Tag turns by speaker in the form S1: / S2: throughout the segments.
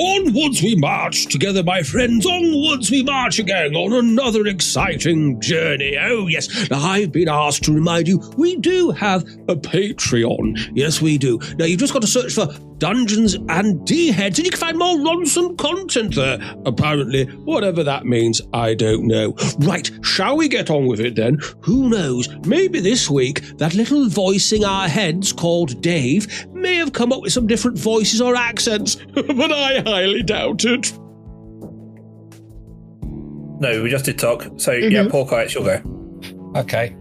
S1: onwards we march together, my friends. Onwards we march again on another exciting journey. Oh, yes. Now, I've been asked to remind you, we do have a Patreon. Yes, we do. Now, you've just got to search for Dungeons and D-Heads, and you can find more Ronson content there. Apparently, whatever that means, I don't know. Right, shall we get on with it then? Who knows? Maybe this week, that little voice in our heads called Dave may have come up with some different voices or accents, but I highly doubt it.
S2: No, we just did talk. So, yeah, Porkeye, it's your go.
S3: Okay.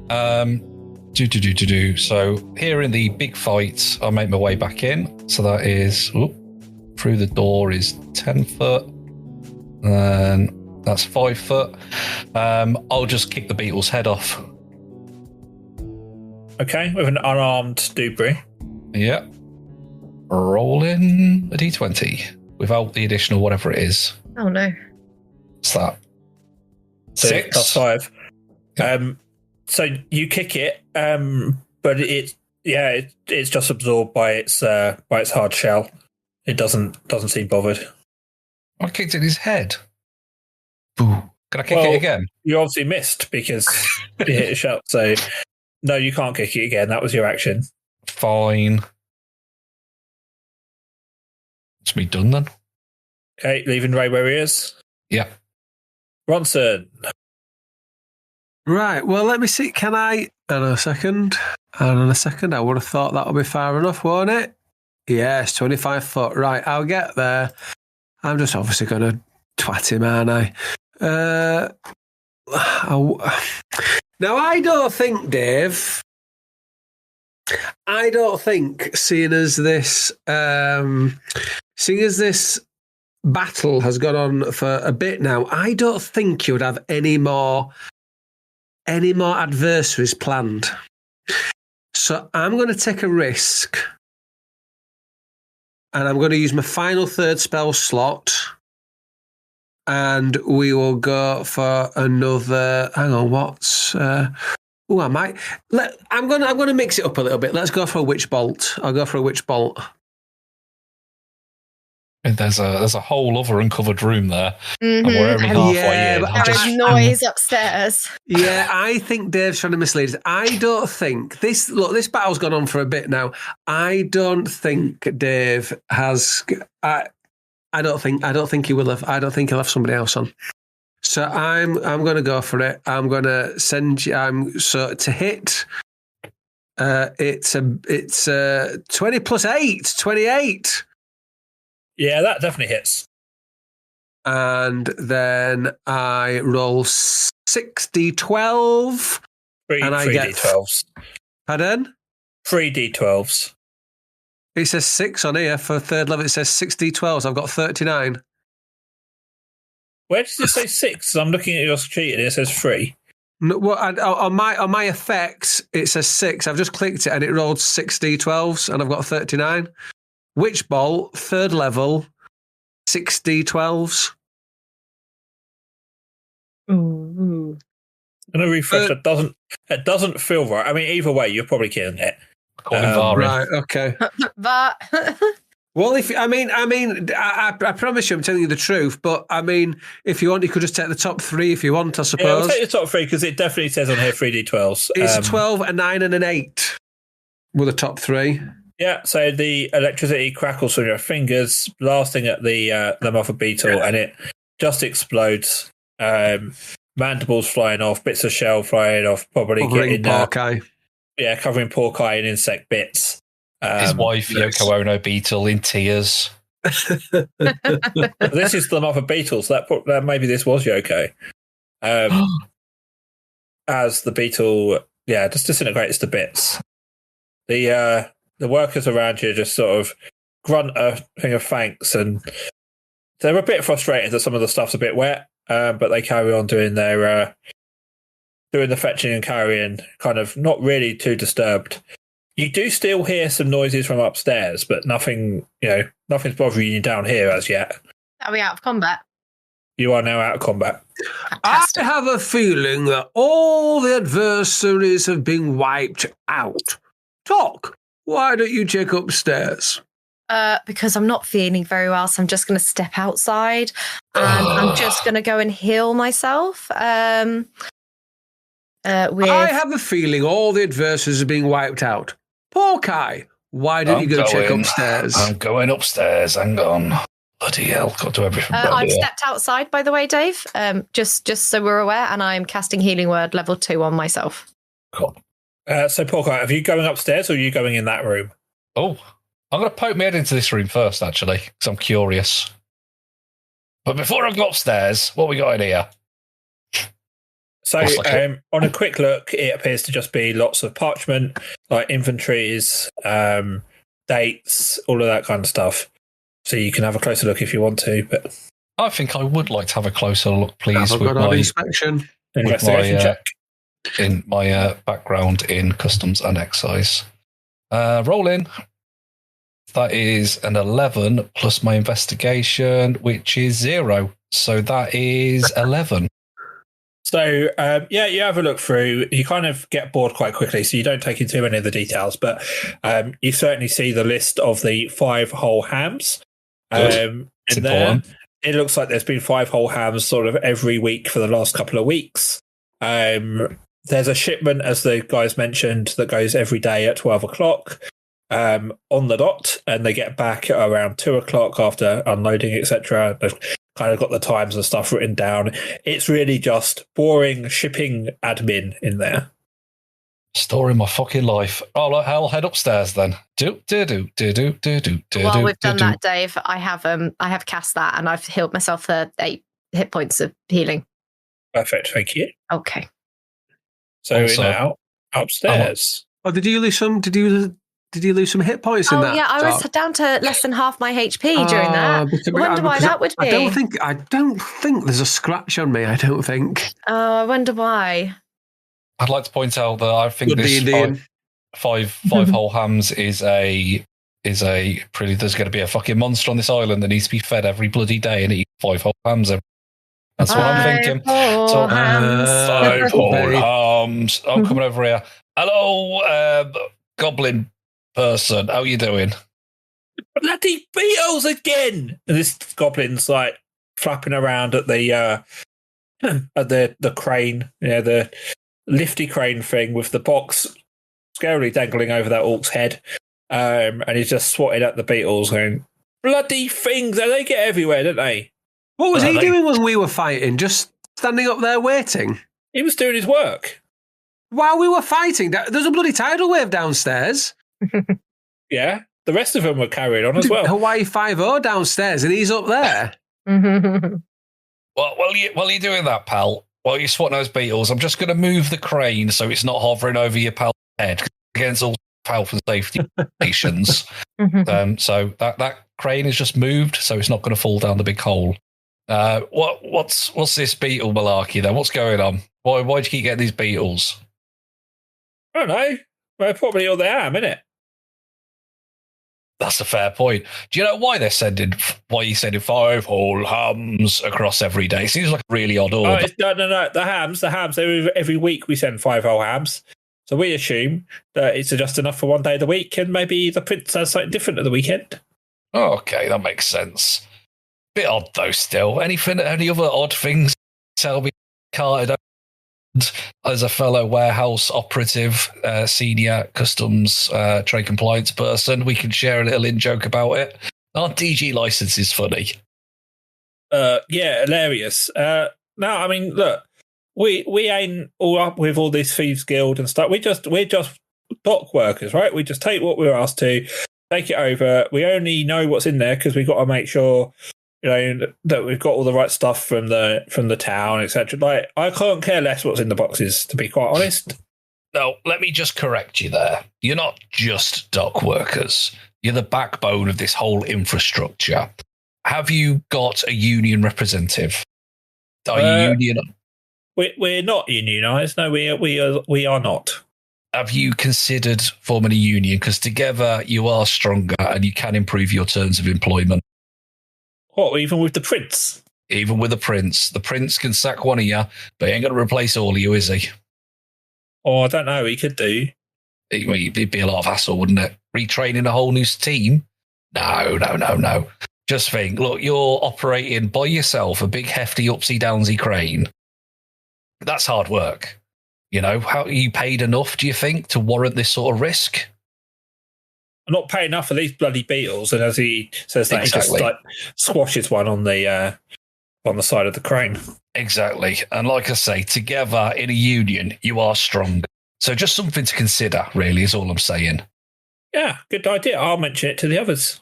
S3: So here in the big fight, I'll make my way back in. So that is through the door is 10 foot. And that's 5 foot. I'll just kick the beetle's head off.
S2: Okay, with an unarmed Dubry.
S3: Yeah. Rolling a d20 without the additional whatever it is.
S4: Oh no.
S3: What's that? 6
S2: plus 5. So you kick it, but it's just absorbed by its hard shell. It doesn't seem bothered.
S3: I kicked it in his head. Boo. Can I kick it again?
S2: You obviously missed because you hit a shell. So no, you can't kick it again. That was your action.
S3: Fine. It's me done then.
S2: Okay, leaving Ray where he is.
S3: Yeah.
S2: Ronson.
S5: Right, well, let me see. Can I... Hang on a second. I would have thought that would be far enough, won't it? Yes, 25 foot. Right, I'll get there. I'm just obviously going to twat him, aren't I? Now, I don't think, Dave... seeing as this battle has gone on for a bit now, I don't think you would have any more adversaries planned. So I'm going to take a risk, and I'm going to use my final third spell slot, and we will go for another. Hang on, what's? I'm going to mix it up a little bit. Let's go for a witch bolt. I'll go for a witch bolt.
S3: And there's a whole other uncovered room there, and we're only halfway in.
S4: There is noise upstairs.
S5: Yeah, I think Dave's trying to mislead us. I don't think this battle's gone on for a bit now. I don't think Dave has. I don't think he will have. I don't think he'll have somebody else on. So I'm going to go for it. I'm going to send you. So to hit, it's 20 plus 8, 28.
S2: Yeah, that definitely hits.
S5: And then I roll 6d12. And I get
S2: 3d12s.
S5: Pardon?
S2: 3d12s.
S5: It says 6 on here for third level. It says 6d12s. I've got 39.
S2: Where does it say 6? I'm looking at your sheet and it says 3.
S5: No, well, on my effects, it says 6. I've just clicked it and it rolled 6d12s and I've got 39. Witch Bolt, third level, 6d12s.
S4: Ooh.
S2: I'm going to refresh. It doesn't feel right. I mean, either way, you're probably killing it.
S5: Right, okay.
S4: But
S5: Well, I promise you I'm telling you the truth, but I mean, if you want, you could just take the top 3 if you want, I suppose.
S2: Yeah, we'll take the top 3 because it definitely says on here 3d12s.
S5: It's a 12, a 9 and an 8 were the top 3.
S2: Yeah, so the electricity crackles through your fingers, blasting at the mother beetle, and it just explodes. Mandibles flying off, bits of shell flying off, probably
S5: covering Porkeye.
S2: Yeah, covering Porkeye in insect bits.
S3: His wife, Yoko Ono Beetle, in tears.
S2: This is the mother beetle, so that maybe this was Yoko. As the beetle, just disintegrates to bits. The workers around you just sort of grunt a thing of thanks, and they're a bit frustrated that some of the stuff's a bit wet, but they carry on doing their doing the fetching and carrying, kind of not really too disturbed. You do still hear some noises from upstairs, but nothing's bothering you down here as yet.
S4: Are we out of combat?
S2: You are now out of combat.
S4: Fantastic.
S5: I have a feeling that all the adversaries have been wiped out. Talk. Why don't you check upstairs?
S4: Because I'm not feeling very well, so I'm just going to step outside and I'm just going to go and heal myself. I
S5: have a feeling all the adversaries are being wiped out. Poor Kai. Why don't you go check upstairs?
S3: I'm going upstairs. Hang on. Bloody hell. Got to everything.
S4: I've stepped outside, by the way, Dave. Just so we're aware, and I'm casting Healing Word level 2 on myself.
S3: Cool.
S2: So, Paul, are you going upstairs or are you going in that room?
S3: Oh, I'm going to poke my head into this room first, actually, because I'm curious. But before I go upstairs, what we got in here?
S2: So, on a quick look, it appears to just be lots of parchment, like inventories, dates, all of that kind of stuff. So you can have a closer look if you want to. But
S3: I think I would like to have a closer look, please,
S5: have a
S3: with
S5: good
S3: my
S2: investigation
S3: check.
S2: check.
S3: In my background in customs and excise. Roll in. That is an 11 plus my investigation, which is 0. So that is 11.
S2: So, you have a look through. You kind of get bored quite quickly, so you don't take in too many of the details, but you certainly see the list of the 5 whole hams.
S3: It's important.
S2: It looks like there's been 5 whole hams sort of every week for the last couple of weeks. There's a shipment, as the guys mentioned, that goes every day at 12 o'clock on the dot, and they get back at around 2 o'clock after unloading, etc. They've kind of got the times and stuff written down. It's really just boring shipping admin in there.
S3: Story of my fucking life. Oh, I'll head upstairs then.
S4: While we've done that, Dave, I have cast that and I've healed myself for 8 hit points of healing.
S2: Perfect, thank you.
S4: Okay.
S2: So now upstairs.
S5: Did you lose some? Did you lose some hit points in that?
S4: Oh yeah, I was down to less than half my HP during that. I wonder why that would be.
S5: I don't think there's a scratch on me. I don't think.
S4: Oh, I wonder why.
S3: I'd like to point out that I think this five whole hams is a pretty. There's going to be a fucking monster on this island that needs to be fed every bloody day and eat 5 whole hams. That's what I'm thinking. So 5 whole hams. I'm coming over here. Hello, goblin person. How you doing?
S2: Bloody beetles again! And this goblin's like flapping around at the crane, the lifty crane thing with the box scarily dangling over that orc's head. And he's just swatting at the beetles, going, bloody things! They get everywhere, don't they?
S5: What was he doing when we were fighting? Just standing up there waiting?
S2: He was doing his work.
S5: While we were fighting, there's a bloody tidal wave downstairs.
S2: Yeah, the rest of them were carrying on as well.
S5: Hawaii 5-0 downstairs, and he's up there.
S3: Well, while you're doing that, pal, while you're swatting those beetles, I'm just going to move the crane so it's not hovering over your pal's head against all health and safety regulations. So that crane is just moved, so it's not going to fall down the big hole. What's this beetle malarkey then? What's going on? Why do you keep getting these beetles?
S2: I don't know. Well, probably all they am, innit?
S3: That's a fair point. Do you know why you're sending 5 whole hams across every day? Seems like a really odd order.
S2: No. The hams. Every week we send 5 whole hams. So we assume that it's just enough for one day of the week, and maybe the prince has something different at the weekend.
S3: Okay, that makes sense. Bit odd though. Still, any other odd things? Tell me, Carter. As a fellow warehouse operative, senior customs trade compliance person, we can share a little in-joke about it. Our DG license is funny.
S2: Yeah, hilarious. No, I mean, look, we ain't all up with all this Thieves Guild and stuff. We're just dock workers, right? We just take what we're asked to, take it over. We only know what's in there because we've got to make sure that we've got all the right stuff from the town, etc. Like, I can't care less what's in the boxes, to be quite honest.
S3: No, let me just correct you there. You're not just dock workers. You're the backbone of this whole infrastructure. Have you got a union representative? Are you union?
S2: We're not unionised. No, we are not.
S3: Have you considered forming a union? Because together you are stronger and you can improve your terms of employment.
S2: What, even with the prince?
S3: Even with the prince. The prince can sack one of you, but he ain't going to replace all of you, is he?
S2: Oh, I don't know. He could do.
S3: It'd be a lot of hassle, wouldn't it? Retraining a whole new team. No. Just think, look, you're operating by yourself a big, hefty, upsy-downsy crane. That's hard work. How are you paid enough, do you think, to warrant this sort of risk?
S2: I'm not paying enough for these bloody beetles. And as he says that,
S3: Exactly.
S2: He just squashes one on the side of the crane.
S3: Exactly. And like I say, together in a union, you are strong. So just something to consider, really, is all I'm saying.
S2: Yeah, good idea. I'll mention it to the others.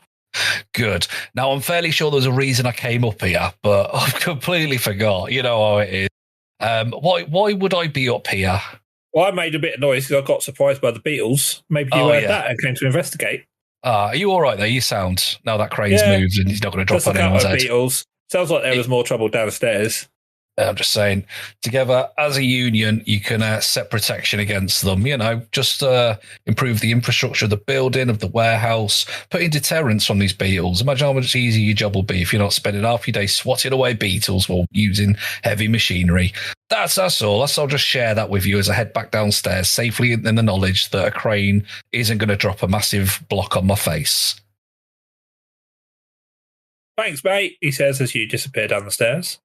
S3: Good. Now, I'm fairly sure there's a reason I came up here, but I've completely forgot. You know how it is. Why would I be up here?
S2: Well, I made a bit of noise because I got surprised by the beetles. Maybe you heard that and came to investigate.
S3: Are you all right there? You sound. Now that crane's moved and he's not going to drop on anyone's head.
S2: Beetles. Sounds like there was more trouble downstairs.
S3: I'm just saying, together as a union, you can set protection against them. Just improve the infrastructure of the building, of the warehouse, put in deterrence on these beetles. Imagine how much easier your job will be if you're not spending half your day swatting away beetles while using heavy machinery. That's all. I'll just share that with you as I head back downstairs, safely in the knowledge that a crane isn't going to drop a massive block on my face.
S2: Thanks, mate, he says as you disappear down the stairs.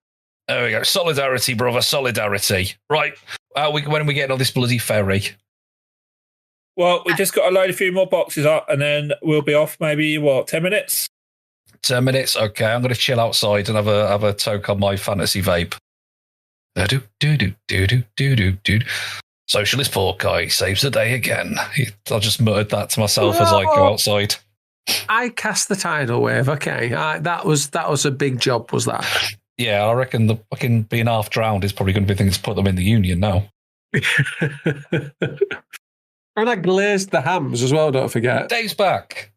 S3: There we go. Solidarity, brother. Solidarity. Right. When are we getting on this bloody ferry?
S2: Well, we just got to load a few more boxes up and then we'll be off maybe, 10 minutes?
S3: 10 minutes? Okay, I'm going to chill outside and have a toke on my fantasy vape. Socialist poor guy saves the day again. I just muttered that to myself as I go outside.
S5: I cast the tidal wave. Okay, that was a big job, was that?
S3: Yeah, I reckon the fucking being half drowned is probably going to be things to put them in the union now.
S5: And I glazed the hams as well, don't forget.
S3: Dave's back.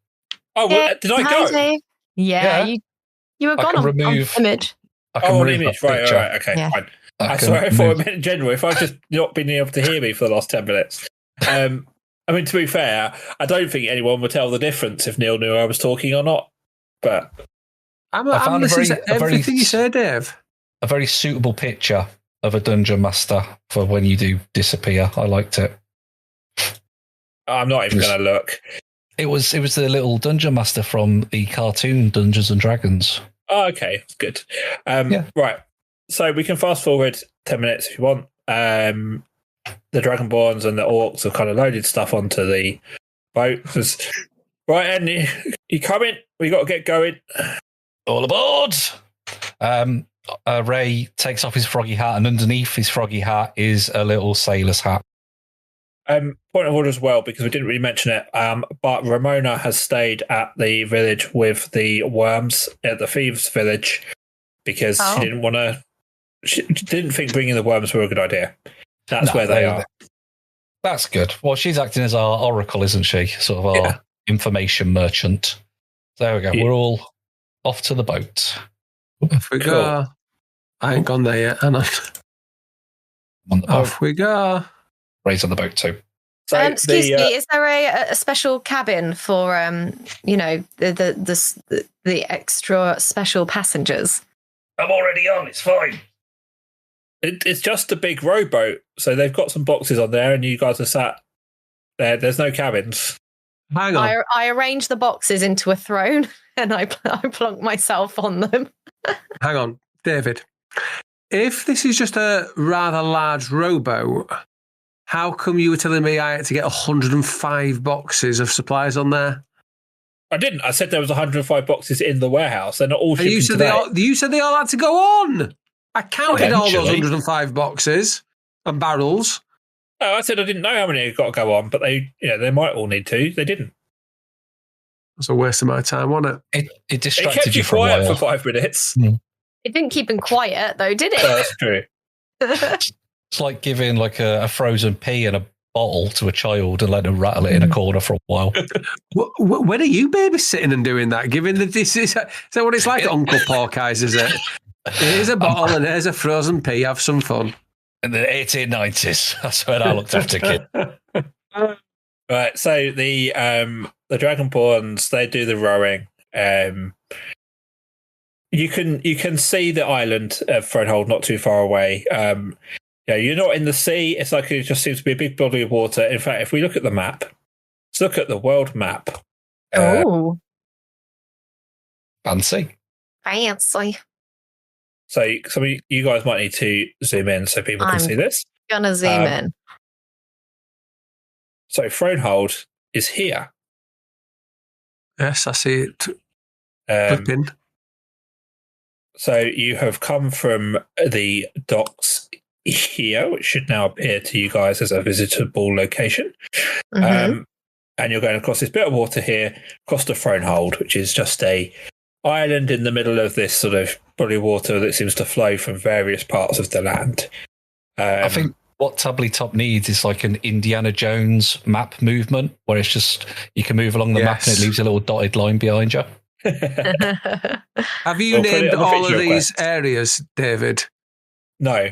S2: Oh, well, did I go?
S4: Dave. Yeah. You were gone on image.
S2: On image, right, okay,
S4: yeah.
S2: Fine. I thought I meant in general, if I've just not been able to hear me for the last 10 minutes. I mean, to be fair, I don't think anyone would tell the difference if Neil knew I was talking or not, but...
S5: I'm listening to everything you say, Dave.
S3: A very suitable picture of a dungeon master for when you do disappear. I liked it.
S2: I'm not even going to look.
S3: It was the little dungeon master from the cartoon Dungeons and Dragons.
S2: Oh, okay, that's good. Right, so we can fast forward 10 minutes if you want. The Dragonborns and the Orcs have kind of loaded stuff onto the boat. Right, and you coming? We got to get going.
S3: All aboard! Ray takes off his froggy hat, and underneath his froggy hat is a little sailor's hat.
S2: Point of order as well, because we didn't really mention it, but Ramona has stayed at the village with the worms at the thieves' village because she didn't want to. She didn't think bringing the worms were a good idea. That's where they are.
S3: That's good. Well, she's acting as our oracle, isn't she? Sort of our information merchant. There we go. Yeah. We're all off to the boat.
S5: Off we go. I ain't gone there yet, and off we go.
S3: Ray's on the boat too.
S4: So excuse me, is there a special cabin for the extra special passengers?
S3: I'm already on. It's fine.
S2: It's just a big rowboat, so they've got some boxes on there, and you guys are sat there. There's no cabins.
S5: Hang on.
S4: I arrange the boxes into a throne, and I plonk myself on them.
S5: Hang on, David. If this is just a rather large rowboat, how come you were telling me I had to get 105 boxes of supplies on there?
S2: I didn't. I said there was 105 boxes in the warehouse. They're not all shipping today.
S5: You said they all had to go on. I counted all those 105 boxes and barrels.
S2: Oh, I said I didn't know how many had got to go on, but they might all need to. They didn't.
S5: That's a waste of my time, wasn't
S3: it? It distracted
S2: kept
S3: you for a while.
S2: Quiet for 5 minutes.
S4: It didn't keep him quiet, though, did it?
S2: That's true.
S3: It's like giving like a frozen pea in a bottle to a child and letting them rattle it in a corner for a while.
S5: When are you babysitting and doing that? Is that what it's like at Uncle Porky's, is it? Here's a bottle and here's a frozen pea. Have some fun.
S3: In the 1890s, that's when I looked after kid.
S2: Right, so the Dragonborns, they do the rowing. You can see the island of Thronehold not too far away. You're not in the sea. It's like it just seems to be a big body of water. In fact, if we look at the map, let's look at the world map.
S3: Fancy.
S2: So some of you guys might need to zoom in so people can see this.
S4: Gonna zoom in.
S2: So Thronehold is here.
S5: Yes, I see it. Flipping.
S2: So you have come from the docks here, which should now appear to you guys as a visitable location. And you're going across this bit of water here, across the Thronehold, which is just a island in the middle of this sort of body of water that seems to flow from various parts of the land.
S3: I think what Tabletop needs is like an Indiana Jones map movement, where it's just you can move along the map and it leaves a little dotted line behind you.
S5: Have you named all of these areas, David?
S2: No.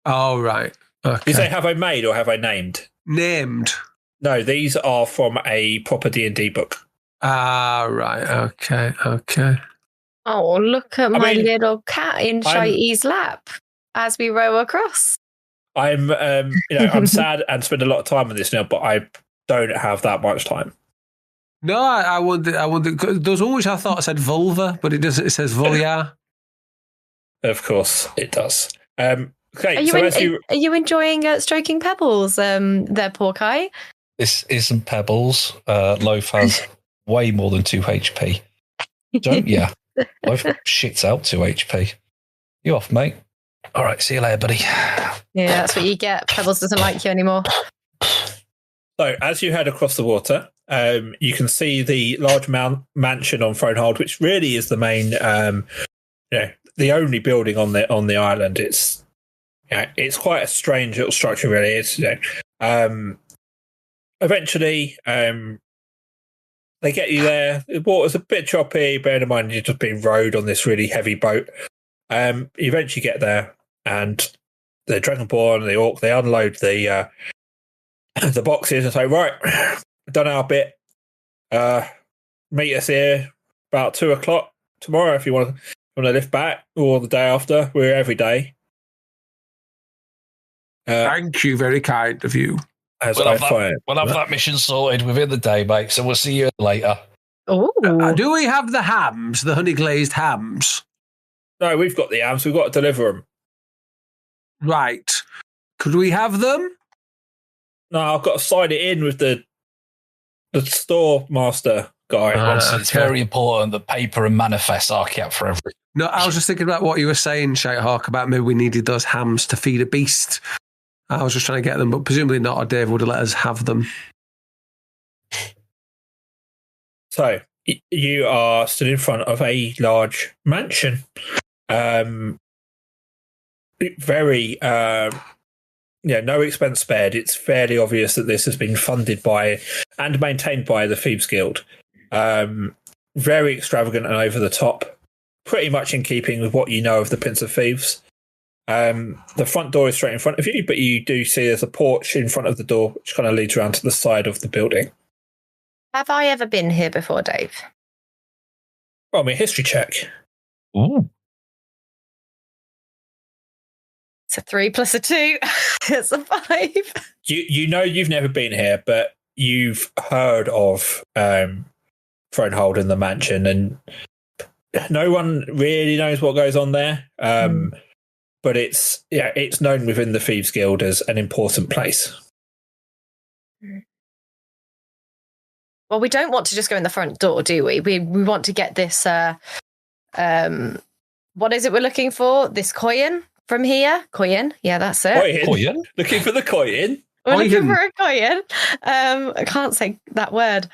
S5: Oh, right. Okay.
S2: You say, have I made or have I named?
S5: Named.
S2: No, these are from a proper D&D book.
S5: Ah, right. Okay.
S4: Oh, look at my little cat in Shitey's lap as we row across.
S2: I'm, I'm sad and spend a lot of time on this now, but I don't have that much time.
S5: No, I wonder. There was always I thought it said vulva, but it doesn't. It says vulya.
S2: Of course, it does. Okay,
S4: are you enjoying stroking Pebbles? There, poor Kai.
S3: This isn't Pebbles. Loaf has way more than 2 HP. Don't you? Loaf shits out 2 HP. You off, mate? All right, see you later, buddy.
S4: Yeah, that's what you get. Pebbles doesn't like you anymore.
S2: So, as you head across the water, you can see the large mansion on Thronehold, which really is the main, the only building on the island. It's quite a strange little structure, really. It's eventually they get you there. The water's a bit choppy. Bear in mind you're just being rowed on this really heavy boat. You eventually get there, and the Dragonborn and the Orc, they unload the boxes and say, right, we've done our bit. Meet us here about 2:00 tomorrow if you want to lift back, or the day after. We're every day.
S5: Thank you, very kind of you.
S3: We'll have that mission sorted within the day, mate, so we'll see you later.
S5: Do we have the hams, the honey glazed hams?
S2: No, we've got the hams. We've got to deliver them.
S5: Right. Could we have them?
S2: No, I've got to sign it in with the store master guy.
S3: It's very important that paper and manifests are kept for everything.
S5: No, I was just thinking about what you were saying, Shitehawk, about maybe we needed those hams to feed a beast. I was just trying to get them, but presumably not, or Dave would have let us have them.
S2: So, you are stood in front of a large mansion. Very, no expense spared. It's fairly obvious that this has been funded by and maintained by the Thieves Guild. Very extravagant and over the top. Pretty much in keeping with what you know of the Prince of Thieves. The front door is straight in front of you, but you do see there's a porch in front of the door, which kind of leads around to the side of the building.
S4: Have I ever been here before, Dave?
S2: Roll me a history check.
S3: Ooh.
S2: It's
S4: a 3 plus a 2. It's a 5.
S2: You know you've never been here, but you've heard of Thronehold in the mansion, and no one really knows what goes on there. But it's known within the Thieves Guild as an important place.
S4: Well, we don't want to just go in the front door, do we? We want to get this. What is it we're looking for? This coin from here? Coin? Yeah, that's it.
S2: Coin? Looking for the coin?
S4: We're looking for a coin. I can't say that word.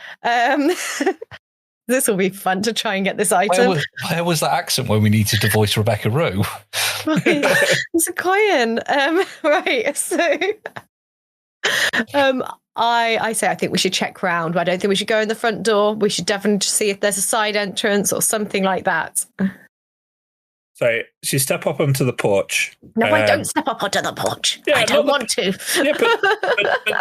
S4: This will be fun to try and get this item.
S3: Where was that accent when we needed to voice Rebecca Rowe?
S4: It's a coin. Right. So, I say I think we should check round. I don't think we should go in the front door. We should definitely see if there's a side entrance or something like that.
S2: So you step up onto the porch.
S4: No, I don't step up onto the porch. I don't want to.
S2: Yeah,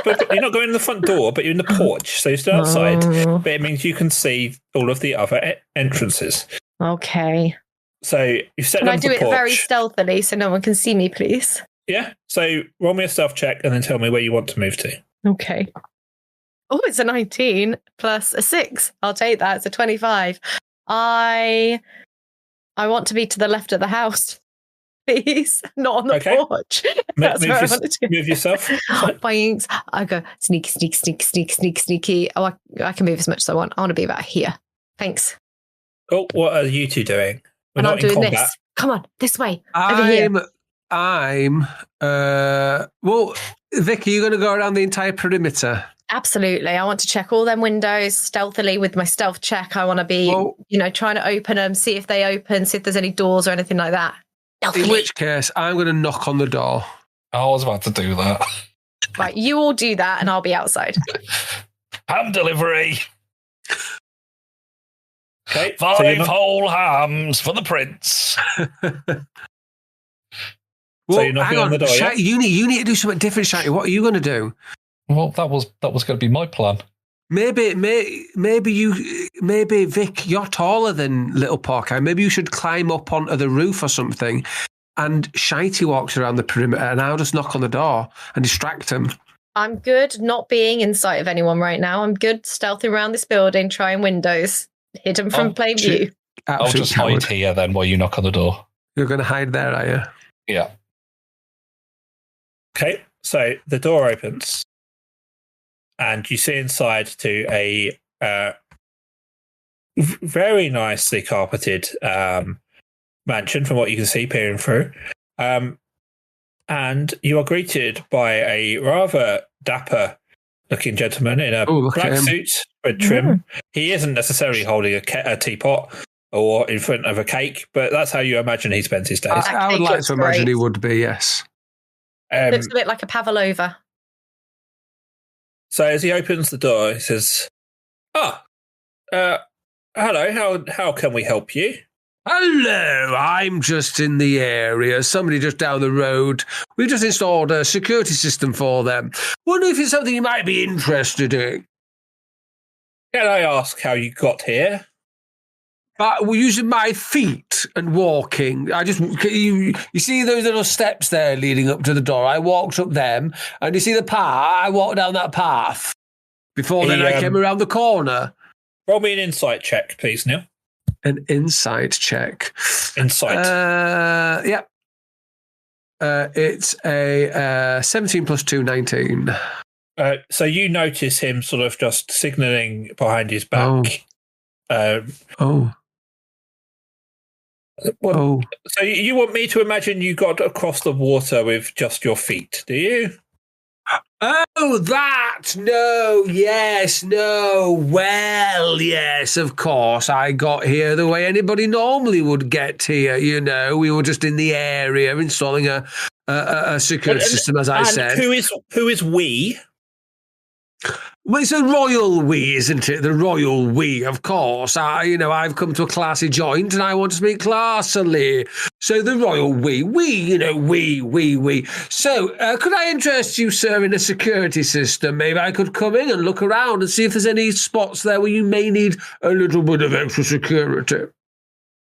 S2: but you're not going in the front door, but you're in the porch. So you're still outside. But it means you can see all of the other entrances.
S4: Okay.
S2: So you've set
S4: Can
S2: up
S4: I do
S2: the
S4: it
S2: porch.
S4: very stealthily so no one can see me, please?
S2: Yeah. So roll me a stealth check and then tell me where you want to move to.
S4: Okay. Oh, it's a 19 plus a 6. I'll take that. It's a 25. I want to be to the left of the house, please, not on the porch. That's where I want to
S2: move yourself.
S4: Boinks. I go sneaky. Oh, I can move as much as I want. I want to be about here. Thanks.
S2: Oh, what are you two doing? We're
S4: and
S2: not
S4: I'm doing
S2: combat.
S4: this. Come on, this way. Over here.
S5: Well, Vicky, you're going to go around the entire perimeter.
S4: Absolutely. I want to check all them windows stealthily with my stealth check. I want to be, trying to open them, see if they open, see if there's any doors or anything like that. Stealthily.
S5: In which case, I'm going to knock on the door.
S3: I was about to do that.
S4: Right, you all do that and I'll be outside.
S3: Ham delivery.
S2: Okay.
S3: 5 whole hams for the prince.
S5: Well,
S2: so you're knocking on the door, yeah?
S5: You need to do something different, Shanty. What are you going to do?
S3: Well, that was going to be my plan.
S5: Maybe Vic, you're taller than Little Porky. Maybe you should climb up onto the roof or something. And Shitey walks around the perimeter, and I'll just knock on the door and distract him.
S4: I'm good not being in sight of anyone right now. I'm good stealthing around this building, trying windows, hidden from plain view.
S3: I'll just hide here then while you knock on the door.
S5: You're going to hide there, are you?
S3: Yeah.
S2: Okay, so the door opens, and you see inside to a very nicely carpeted mansion, from what you can see peering through. And you are greeted by a rather dapper-looking gentleman in a black suit with trim. He isn't necessarily holding a teapot or in front of a cake, but that's how you imagine he spends his days.
S5: I would like to imagine he would be, yes.
S4: Looks a bit like a pavlova.
S2: So as he opens the door, he says, hello, how can we help you?
S5: Hello, I'm just in the area. Somebody just down the road. We've just installed a security system for them. Wonder if it's something you might be interested in.
S2: Can I ask how you got here?
S5: We're using my feet and walking. You see those little steps there leading up to the door? I walked up them, and you see the path? I walked down that path. Before then, I came around the corner.
S2: Roll me an insight check, please, Neil.
S5: An insight check.
S2: Insight.
S5: Yep. It's a 17 plus 2, 19.
S2: So you notice him sort of just signalling behind his back. So you want me to imagine you got across the water with just your feet, do you?
S5: Oh, that! No, yes, no. Well, yes, of course. I got here the way anybody normally would get here, We were just in the area installing a security system, as I said.
S2: Who is we?
S5: Well, it's a royal we, isn't it? The royal we, of course. I've come to a classy joint and I want to speak classily. So the royal we. So could I interest you, sir, in a security system? Maybe I could come in and look around and see if there's any spots there where you may need a little bit of extra security.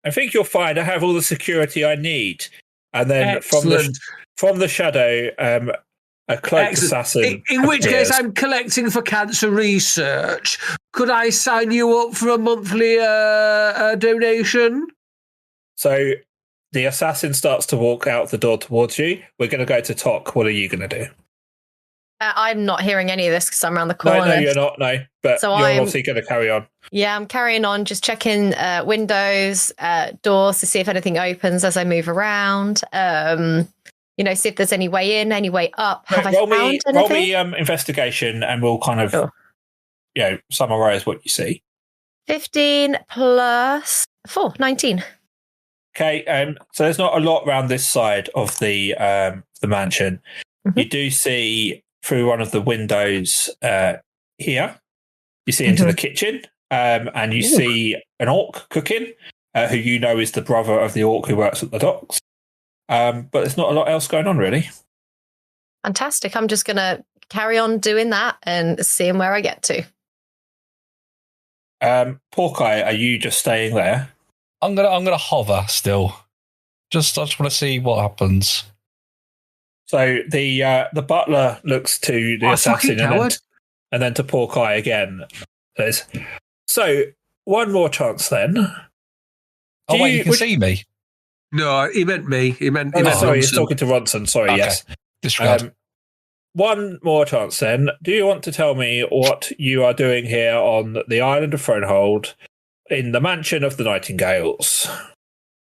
S2: I think you'll find I have all the security I need. And then from the shadow, a cloaked assassin.
S5: In which case, I'm collecting for cancer research. Could I sign you up for a monthly donation?
S2: So the assassin starts to walk out the door towards you. We're going to go to talk. What are you going to do?
S4: I'm not hearing any of this because I'm around the corner.
S2: No, you're not. No, but so you're obviously going to carry on.
S4: Yeah, I'm carrying on, just checking windows, doors to see if anything opens as I move around. See if there's any way in, any way up. Have I found anything?
S2: Roll me investigation, and we'll kind of, summarize what you see.
S4: 15 plus 4, 19.
S2: Okay, so there's not a lot around this side of the mansion. Mm-hmm. You do see through one of the windows here. You see into the kitchen, and you see an orc cooking, who is the brother of the orc who works at the docks. But there's not a lot else going on, really.
S4: Fantastic. I'm just going to carry on doing that and seeing where I get to.
S2: Porky, are you just staying there?
S3: I'm gonna hover still. I just want to see what happens.
S2: So the butler looks to the assassin and then to Porky again. Says, "So one more chance then.
S3: You can see me.
S5: No, he meant me. He meant
S2: sorry, he's
S5: Ronson.
S2: talking to Ronson. Sorry,
S3: Okay.
S2: yes.
S3: Disregard.
S2: One more chance then. Do you want to tell me what you are doing here on the island of Thronehold in the mansion of the Nightingales?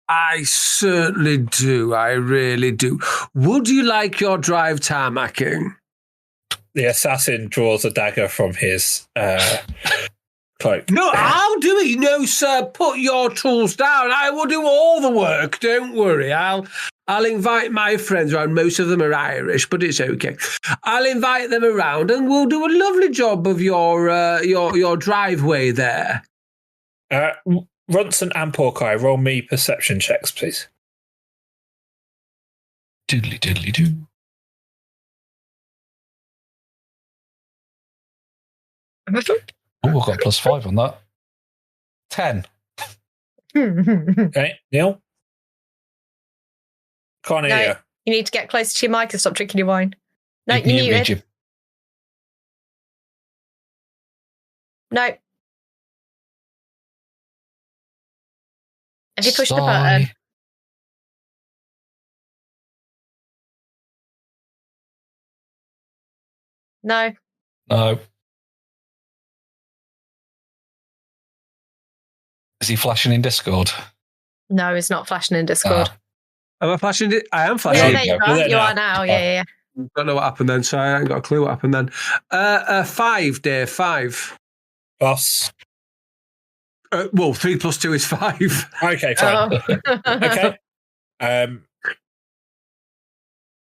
S5: I certainly do. I really do. Would you like your drive tarmacking?
S2: The assassin draws a dagger from his cloak.
S5: No, I'll do it. No, sir. Put your tools down. I will do all the work. Don't worry. I'll invite my friends around. Most of them are Irish, but it's okay. I'll invite them around, and we'll do a lovely job of your driveway there.
S2: Ronson and Porkai, roll me perception checks, please.
S3: Diddly diddly do. Oh, I've got +5 on that. 10.
S2: Okay, Neil? Can't hear you.
S4: You need to get closer to your mic and stop drinking your wine. No,
S3: You
S4: you
S3: read
S4: muted.
S3: your-
S4: No. Have you pushed the button?
S3: Sigh.
S4: No.
S3: No. Is he flashing in Discord?
S4: No, it's not flashing in Discord.
S5: Am I flashing it? I am flashing
S4: Yeah,
S5: it.
S4: there you
S2: We're
S4: are.
S2: there
S4: You
S2: now.
S4: are now. Yeah.
S5: Don't know what happened then, so I ain't got a clue what happened then. 5, Dave, 5.
S2: Plus.
S5: Well, 3 + 2 is 5.
S2: Okay, fine.
S4: Oh.
S2: Okay.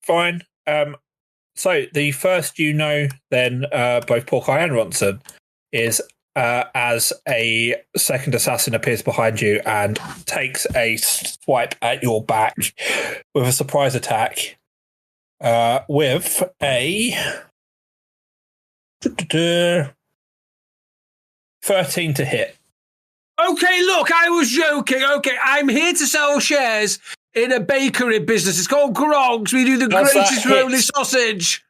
S2: Fine. So the first then, both Porkai and Ronson, is as a second assassin appears behind you and takes a swipe at your back with a surprise attack with a 13 to hit.
S5: Okay, look, I was joking. Okay, I'm here to sell shares in a bakery business. It's called Grog's. We do the
S2: Does that
S5: greatest
S2: hit?
S5: rolly sausage.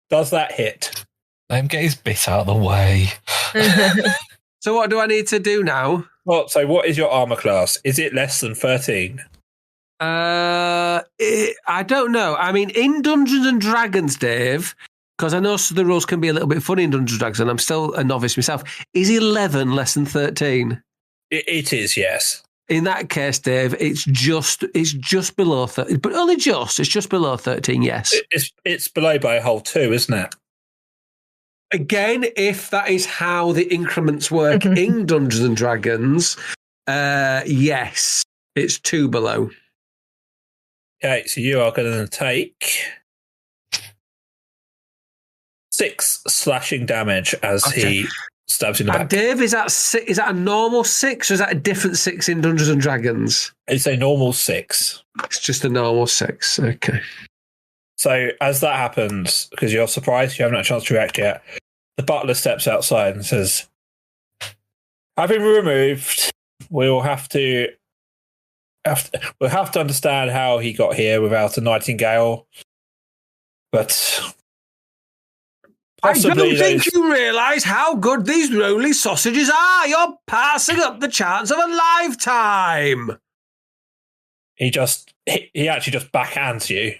S2: Does that hit?
S3: Let him get his bit out of the way.
S5: So what do I need to do now?
S2: Well, so what is your armor class? Is it less than 13?
S5: I don't know. I mean, in Dungeons and Dragons, Dave, because I know the rules can be a little bit funny in Dungeons and Dragons, and I'm still a novice myself. Is 11 less than 13?
S2: It is, yes.
S5: In that case, Dave, it's just below 13, but only just. It's just below 13. Yes.
S2: It's below by a whole 2, isn't it?
S5: Again, if that is how the increments work in Dungeons and Dragons, yes, it's 2 below.
S2: Okay, so you are going to take 6 slashing damage as he stabs you in the
S5: And
S2: back.
S5: Dave, is that a normal 6 or is that a different 6 in Dungeons and Dragons?
S2: It's a normal 6.
S5: It's just a normal 6. Okay.
S2: So as that happens, because you're surprised, you haven't had a chance to react yet, the butler steps outside and says, having removed, we'll have to understand how he got here without a nightingale. But
S5: I don't
S2: possibly
S5: think you realise how good these roly sausages are. You're passing up the chance of a lifetime.
S2: he actually just backhands you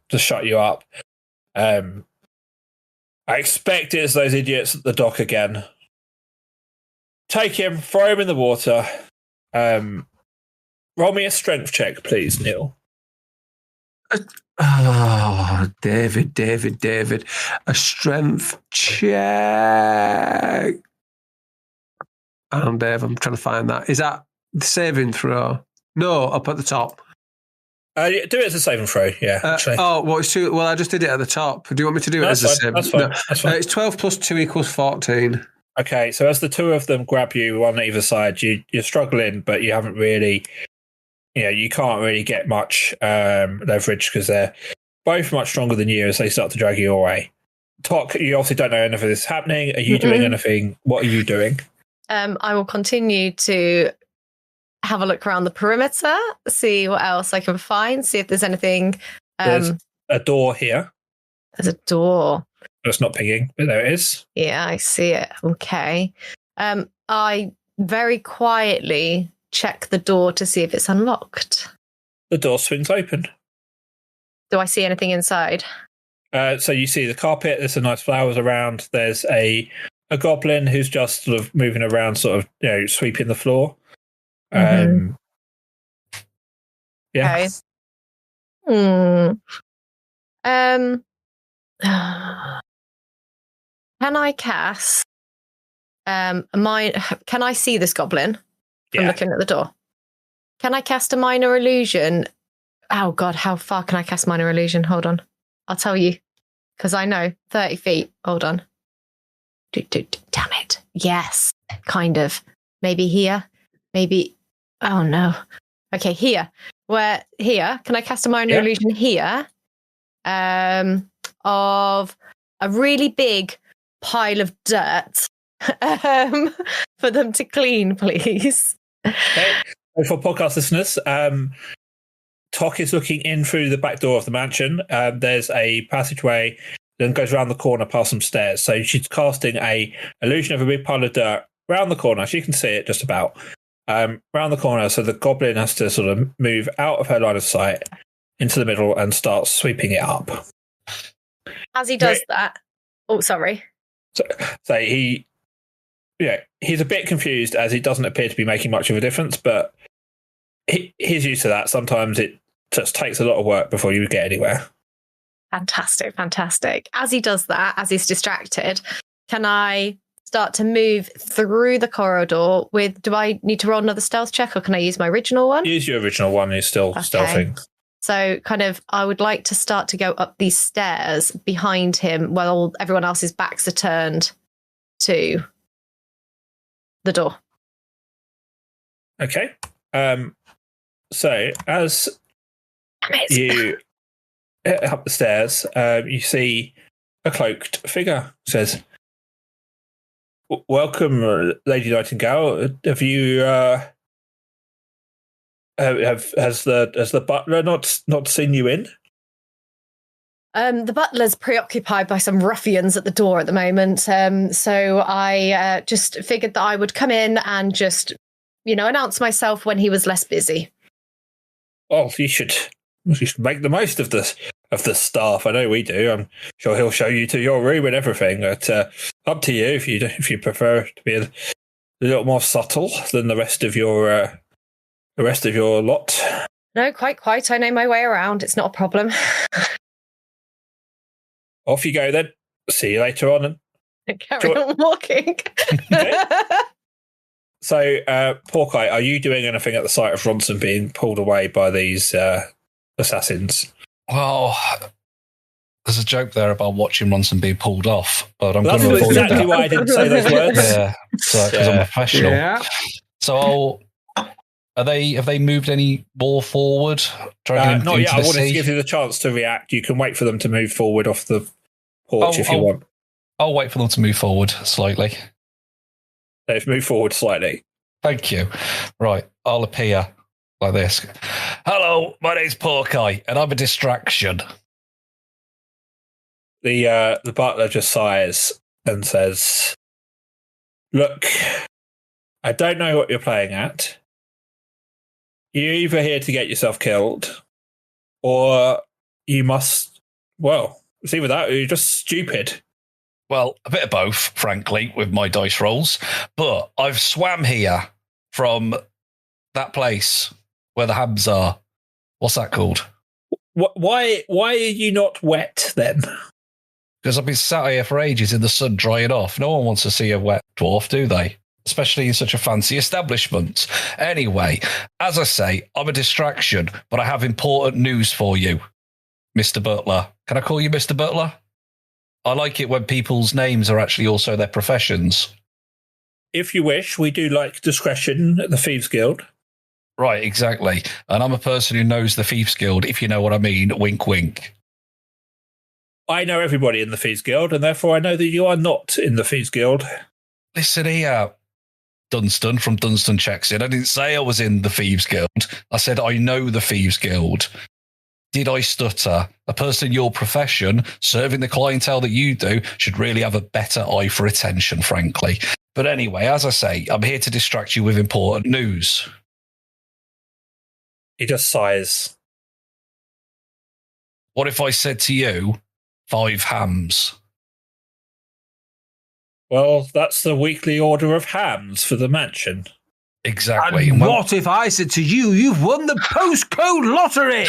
S2: to shut you up. I expect it's those idiots at the dock again. Take him, throw him in the water. Roll me a strength check, please, Neil.
S5: Oh, David. A strength check. Dave, I'm trying to find that. Is that the saving throw? No, up at the top.
S2: Do it as a saving throw, yeah. Actually.
S5: It's 2. Well, I just did it at the top. Do you want me to do it as a saving?
S2: That's fine.
S5: No.
S2: That's fine.
S5: It's 12 + 2 = 14.
S2: Okay, so as the two of them grab you, one on either side, you're struggling, but you haven't really, you can't really get much leverage because they're both much stronger than you as they start to drag you away. Tok, you obviously don't know anything of this is happening. Are you doing anything? What are you doing?
S4: I will continue to have a look around the perimeter, see what else I can find, see if there's anything.
S2: There's a door here.
S4: There's a door.
S2: It's not pinging, but there it is.
S4: Yeah, I see it. Okay. I very quietly check the door to see if it's unlocked.
S2: The door swings open.
S4: Do I see anything inside?
S2: So you see the carpet. There's some nice flowers around. There's a goblin who's just sort of moving around, sort of sweeping the floor. Yeah.
S4: Okay. Can I cast can I see this goblin from looking at the door? Can I cast a minor illusion? Oh god, how far can I cast minor illusion? Hold on. I'll tell you. Because I know. 30 feet. Hold on. Damn it. Yes. Kind of. Maybe here. Maybe. Oh no. Okay, here. Here. Can I cast a minor illusion here? Of a really big pile of dirt for them to clean, please.
S2: Okay. For podcast listeners, Tok is looking in through the back door of the mansion. There's a passageway that goes around the corner past some stairs. So she's casting a illusion of a big pile of dirt round the corner. She can see it just about round the corner. So the goblin has to sort of move out of her line of sight into the middle and start sweeping it up.
S4: As he does that, oh, sorry.
S2: So he's a bit confused as it doesn't appear to be making much of a difference, but he's used to that. Sometimes it just takes a lot of work before you get anywhere.
S4: Fantastic. As he does that, as he's distracted, can I start to move through the corridor do I need to roll another stealth check or can I use my original one?
S2: Use your original one, he's still stealthing.
S4: So I would like to start to go up these stairs behind him while everyone else's backs are turned to the door.
S2: Okay. So as you head up the stairs, you see a cloaked figure. It says, "Welcome, Lady Nightingale. Have you has the butler not seen you in?"
S4: The butler's preoccupied by some ruffians at the door at the moment. So I just figured that I would come in and just, announce myself when he was less busy.
S2: Well, you should make the most of the staff. I know we do. I'm sure he'll show you to your room and everything. But up to you if you prefer to be a little more subtle than the rest of your lot.
S4: No, quite. I know my way around. It's not a problem.
S2: Off you go then. See you later on.
S4: And carry on walking.
S2: Okay. So, Porkeye, are you doing anything at the sight of Ronson being pulled away by these assassins?
S3: Well, there's a joke there about watching Ronson being pulled off, but I'm going to avoid
S2: exactly
S3: that.
S2: why I didn't say those words.
S3: Yeah, because I'm a professional. Yeah. So, have they moved any more forward?
S2: Not yet. I wanted to give you the chance to react. You can wait for them to move forward off the porch if you want.
S3: I'll wait for them to move forward slightly.
S2: They've moved forward slightly.
S3: Thank you. Right, I'll appear like this. Hello, my name's Porkeye, and I'm a distraction.
S2: The butler just sighs and says, "Look, I don't know what you're playing at. You're either here to get yourself killed, or you must, it's either that or you're just stupid."
S3: Well, a bit of both, frankly, with my dice rolls. But I've swam here from that place where the hams are. What's that called?
S2: Why are you not wet then?
S3: Because I've been sat here for ages in the sun drying off. No one wants to see a wet dwarf, do they? Especially in such a fancy establishment. Anyway, as I say, I'm a distraction, but I have important news for you, Mr. Butler. Can I call you Mr. Butler? I like it when people's names are actually also their professions.
S2: If you wish, we do like discretion at the Thieves Guild.
S3: Right, exactly. And I'm a person who knows the Thieves Guild, if you know what I mean. Wink, wink.
S2: I know everybody in the Thieves Guild, and therefore I know that you are not in the Thieves Guild.
S3: Listen here, Dunstan from Dunstan Checks In. I didn't say I was in the Thieves Guild. I said I know the Thieves Guild. Did I stutter? A person in your profession, serving the clientele that you do, should really have a better eye for attention, frankly. But anyway, as I say, I'm here to distract you with important news.
S2: He just sighs.
S3: What if I said to you, 5 hams?
S2: Well, that's the weekly order of hams for the mansion.
S3: Exactly.
S5: And what if I said to you, you've won the postcode lottery?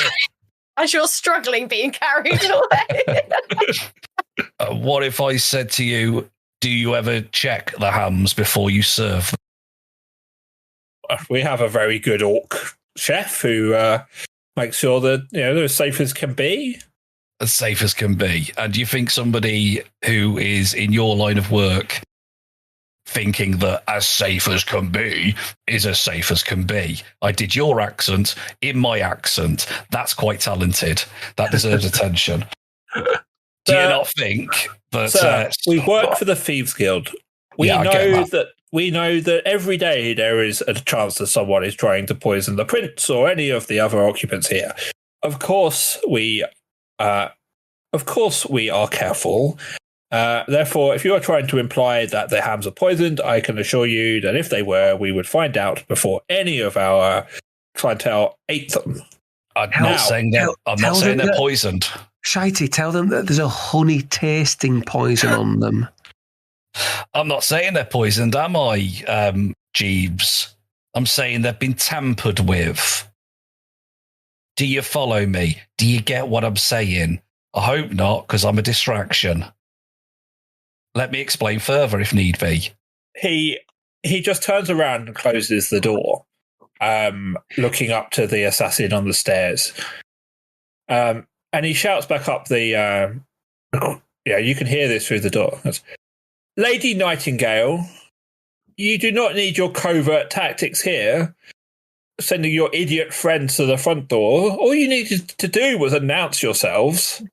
S4: As you're struggling being carried away.
S3: What if I said to you, do you ever check the hams before you serve them?
S2: We have a very good orc chef who makes sure that they're as safe as can be.
S3: As safe as can be. And do you think somebody who is in your line of work thinking that as safe as can be is as safe as can be? I did your accent in my accent. That's quite talented. That deserves attention. Do you not think that...
S2: Sir, we work for the Thieves Guild. We know that every day there is a chance that someone is trying to poison the prince or any of the other occupants here. Of course we are careful. Therefore, if you are trying to imply that the hams are poisoned, I can assure you that if they were, we would find out before any of our clientele ate them.
S3: I'm not saying they're poisoned.
S5: Shitey, tell them that there's a honey tasting poison on them.
S3: I'm not saying they're poisoned, am I, Jeeves? I'm saying they've been tampered with. Do you follow me? Do you get what I'm saying? I hope not, because I'm a distraction. Let me explain further if need be.
S2: He just turns around and closes the door, looking up to the assassin on the stairs. And he shouts back up the... you can hear this through the door. Lady Nightingale, you do not need your covert tactics here, sending your idiot friends to the front door. All you needed to do was announce yourselves.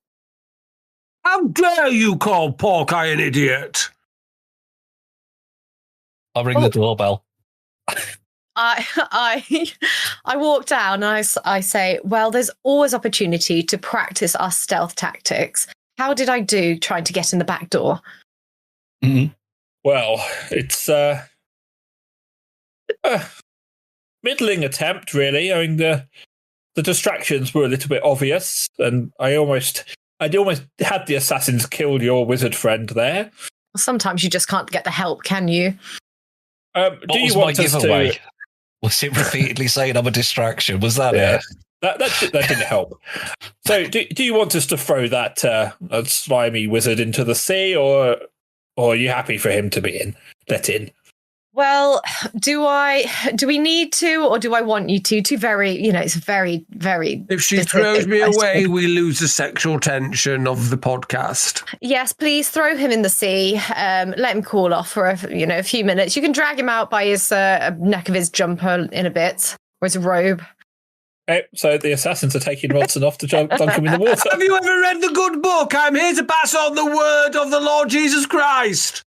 S5: How dare you call Porkeye an idiot?
S3: I'll ring the doorbell.
S4: I walk down and I say, well, there's always opportunity to practice our stealth tactics. How did I do trying to get in the back door?
S3: Mm-hmm.
S2: Well, it's a middling attempt, really. I mean, the distractions were a little bit obvious, and I almost had the assassins kill your wizard friend there.
S4: Sometimes you just can't get the help, can you?
S2: Do you want us to...
S3: Was it repeatedly saying I'm a distraction? Was that it?
S2: That didn't help. So, do you want us to throw that slimy wizard into the sea, or are you happy for him to be let in?
S4: Well, do we need to, or do I want you to? It's very, very...
S5: If she throws me away, we lose the sexual tension of the podcast.
S4: Yes, please throw him in the sea. Let him cool off for a few minutes. You can drag him out by his neck of his jumper in a bit, or his robe.
S2: Okay, so the assassins are taking Ronson off to dunk him in the water.
S5: Have you ever read the good book? I'm here to pass on the word of the Lord Jesus Christ.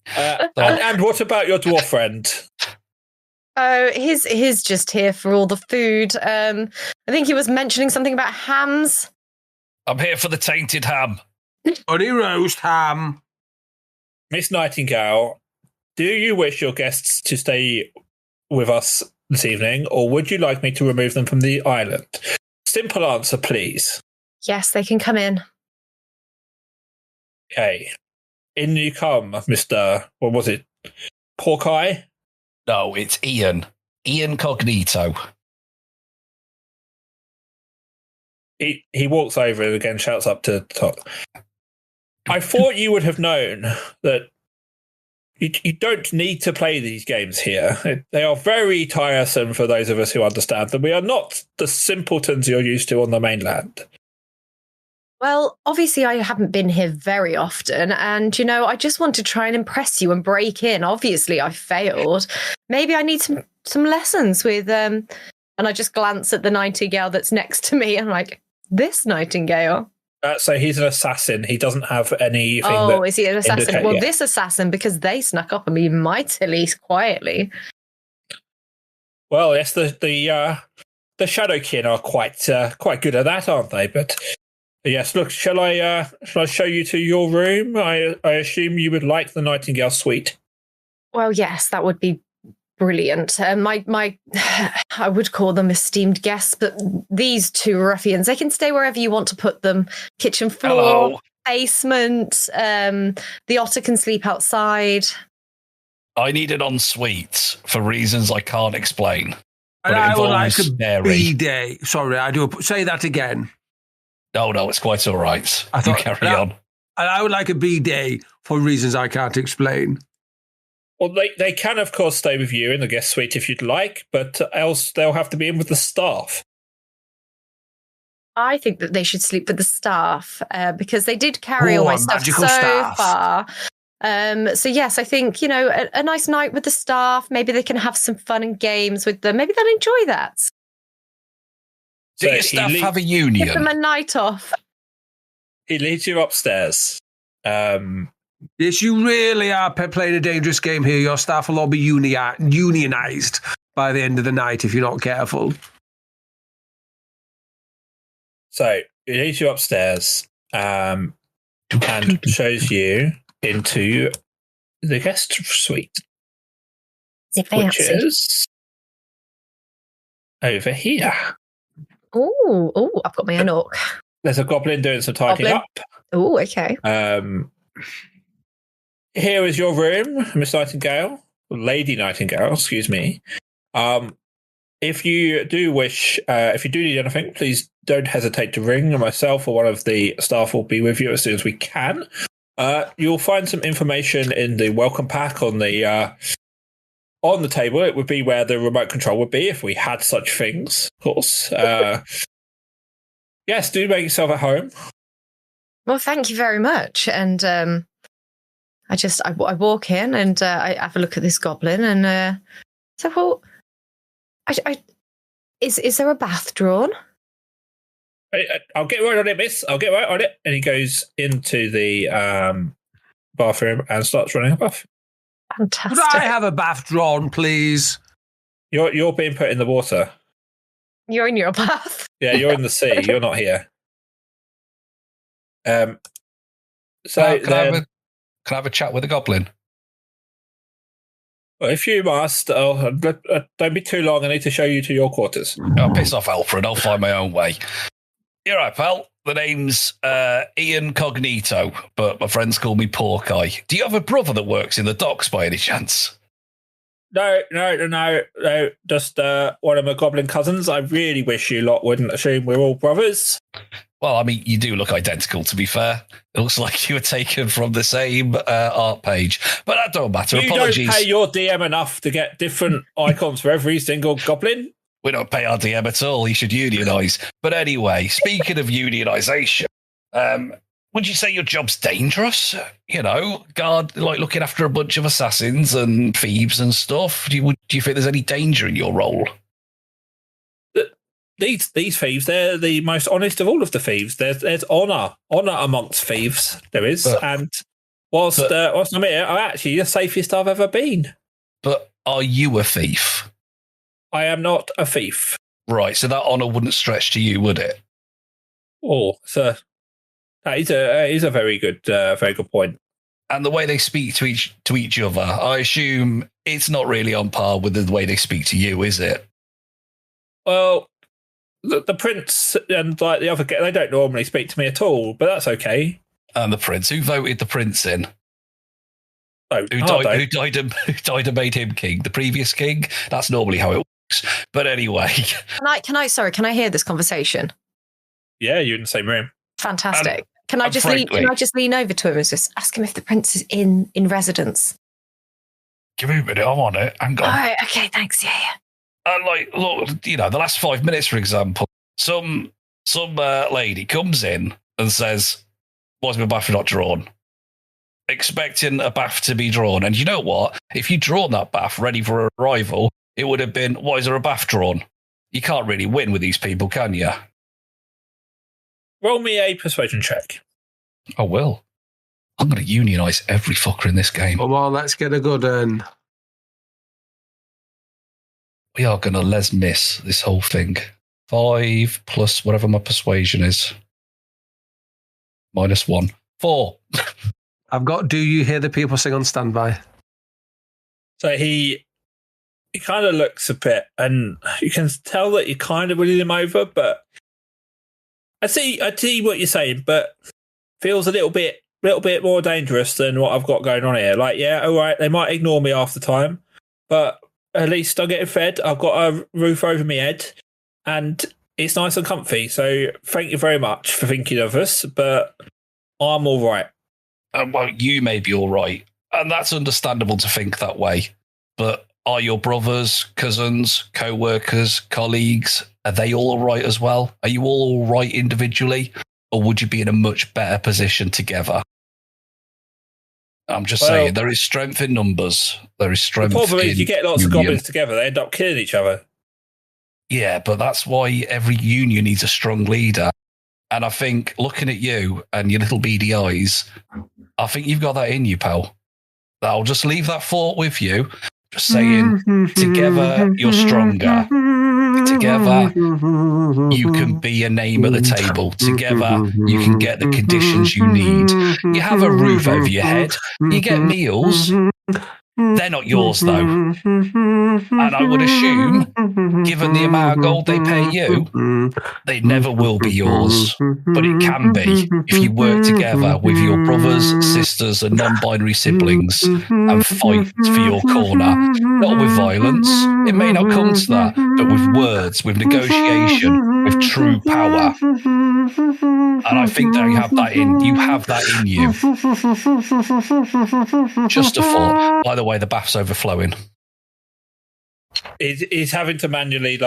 S2: And what about your dwarf friend?
S4: Oh, he's just here for all the food. I think he was mentioning something about hams.
S3: I'm here for the tainted ham.
S5: Honey roast ham.
S2: Miss Nightingale, do you wish your guests to stay with us this evening, or would you like me to remove them from the island? Simple answer, please.
S4: Yes, they can come in.
S2: Okay. In you come, Mr. What was it? Porkeye?
S3: No, it's Ian. Ian Cognito.
S2: He walks over and again shouts up to top. I thought you would have known that you don't need to play these games here. They are very tiresome for those of us who understand them. We are not the simpletons you're used to on the mainland.
S4: Well, obviously I haven't been here very often, and, I just want to try and impress you and break in. Obviously I failed. Maybe I need some lessons with, and I just glance at the nightingale that's next to me, and I'm like, this nightingale?
S2: So he's an assassin. He doesn't have anything.
S4: Oh, is he an assassin? Well, this assassin, because they snuck up on me mightily quietly.
S2: Well, yes, the Shadowkin are quite good at that, aren't they? But yes, look, shall I show you to your room? I assume you would like the Nightingale suite.
S4: Well, yes, that would be brilliant. My, I would call them esteemed guests, but these two ruffians, they can stay wherever you want to put them. Kitchen floor,
S3: Hello.
S4: basement. The otter can sleep outside.
S3: I need an ensuite for reasons I can't explain.
S5: And
S3: But it
S5: I would like
S3: involves
S5: a
S3: Mary.
S5: B-day. Sorry, I do. Say that again.
S3: No, it's quite all right.
S5: I thought-
S3: you carry on.
S5: And I would like a B-day for reasons I can't explain.
S2: Well, they can, of course, stay with you in the guest suite if you'd like, but else they'll have to be in with the staff.
S4: I think that they should sleep with the staff because they did carry all my
S5: a
S4: stuff
S5: magical
S4: so
S5: staff.
S4: far. So yes, I think, a nice night with the staff. Maybe they can have some fun and games with them. Maybe they'll enjoy that.
S3: Do
S2: So
S3: your
S2: he
S3: staff
S2: leaves-
S3: have a
S4: Give
S3: union?
S4: them a night off.
S2: He leads you upstairs.
S5: Yes, you really are playing a dangerous game here. Your staff will all be unionized by the end of the night if you're not careful.
S2: So he leads you upstairs and shows you into the guest suite,
S4: Is it
S2: which
S4: fancy?
S2: is over here.
S4: Oh, I've got my own orc.
S2: There's a goblin doing some tidying
S4: Goblin.
S2: up.
S4: Oh, okay.
S2: Here is your room, Miss Nightingale, Lady Nightingale, excuse me. If you do wish, if you do need anything, please don't hesitate to ring. Myself or one of the staff will be with you as soon as we can. You'll find some information in the welcome pack on the table. It would be where the remote control would be if we had such things, of course. Yes, do make yourself at home.
S4: Well, thank you very much. And I walk in and I have a look at this goblin and so, well, is there a bath drawn?
S2: I'll get right on it, miss. I'll get right on it. And he goes into the bathroom and starts running a bath.
S4: Fantastic.
S5: Could I have a bath drawn, please?
S2: You're being put in the water.
S4: You're in your bath.
S2: Yeah, you're in the sea. You're not here. So
S3: Can I
S2: then,
S3: have a chat with the goblin?
S2: well, if you must, don't be too long. I need to show you to your quarters.
S3: I'll piss off Alfred. I'll find my own way. You're right, pal. The name's Ian Cognito, but my friends call me Pork Eye. Do you have a brother that works in the docks by any chance?
S2: No. Just one of my goblin cousins. I really wish you lot wouldn't assume we're all brothers.
S3: Well, I mean, you do look identical, to be fair. It looks like you were taken from the same art page. But that don't matter.
S2: You
S3: Apologies.
S2: don't pay your DM enough to get different icons for every single goblin.
S3: We don't pay our DM at all. You should unionise. But anyway, speaking of unionisation, would you say your job's dangerous? Guard, like looking after a bunch of assassins and thieves and stuff. Do you think there's any danger in your role?
S2: These thieves, they're the most honest of all of the thieves. There's honour amongst thieves. There is, and whilst I'm here, I'm actually the safest I've ever been.
S3: But are you a thief?
S2: I am not a thief.
S3: Right, so that honour wouldn't stretch to you, would it?
S2: Oh, sir, that is a very good point.
S3: And the way they speak to each other, I assume it's not really on par with the way they speak to you, is it?
S2: Well, the prince and like the other, they don't normally speak to me at all, but that's okay.
S3: And the prince, who voted the prince in?
S2: Oh,
S3: Who died and made him king? The previous king? That's normally how it works. But anyway.
S4: Can I hear this conversation?
S2: Yeah, you're in the same room.
S4: Fantastic. Can I just lean over to him and just ask him if the prince is in residence?
S3: Give me a minute, I'm on it. Hang on.
S4: All right, okay, thanks. Yeah.
S3: And look, the last 5 minutes, for example, some lady comes in and says, "Why's my bath not drawn?" Expecting a bath to be drawn. And you know what? If you'd drawn that bath ready for arrival, it would have been, "Why is there a bath drawn?" You can't really win with these people, can you?
S2: Roll me a persuasion check.
S3: I will. I'm going to unionise every fucker in this game.
S5: Come on, let's get a good one.
S3: We are going to les miss this whole thing. 5 plus whatever my persuasion is. -1. 4.
S5: I've got Do You Hear the People Sing on Standby?
S2: So he kind of looks a bit, and you can tell that you're kind of winning him over, but I see what you're saying, but feels a little bit more dangerous than what I've got going on here. Like, yeah, all right, they might ignore me half the time, but at least I'm getting fed. I've got a roof over my head, and it's nice and comfy. So thank you very much for thinking of us, but I'm all right.
S3: Well, you may be all right, and that's understandable to think that way, but are your brothers, cousins, co-workers, colleagues, are they all right as well? Are you all right individually, or would you be in a much better position together? I'm just saying, there is strength in numbers. There is strength.
S2: The problem is you get lots of goblins together, they end up killing each other.
S3: Yeah, but that's why every union needs a strong leader. And I think, looking at you and your little beady eyes, I think you've got that in you, pal. I'll just leave that thought with you. Just saying, together you're stronger. Together you can be a name at the table. Together you can get the conditions you need. You have a roof over your head. You get meals. They're not yours, though. And I would assume, given the amount of gold they pay you, they never will be yours. But it can be if you work together with your brothers, sisters, and non-binary siblings and fight for your corner. Not with violence. It may not come to that, but with words, with negotiation, with true power. And I think that you have that in you. Just a thought. By the way, the bath's overflowing.
S2: He's having to manually,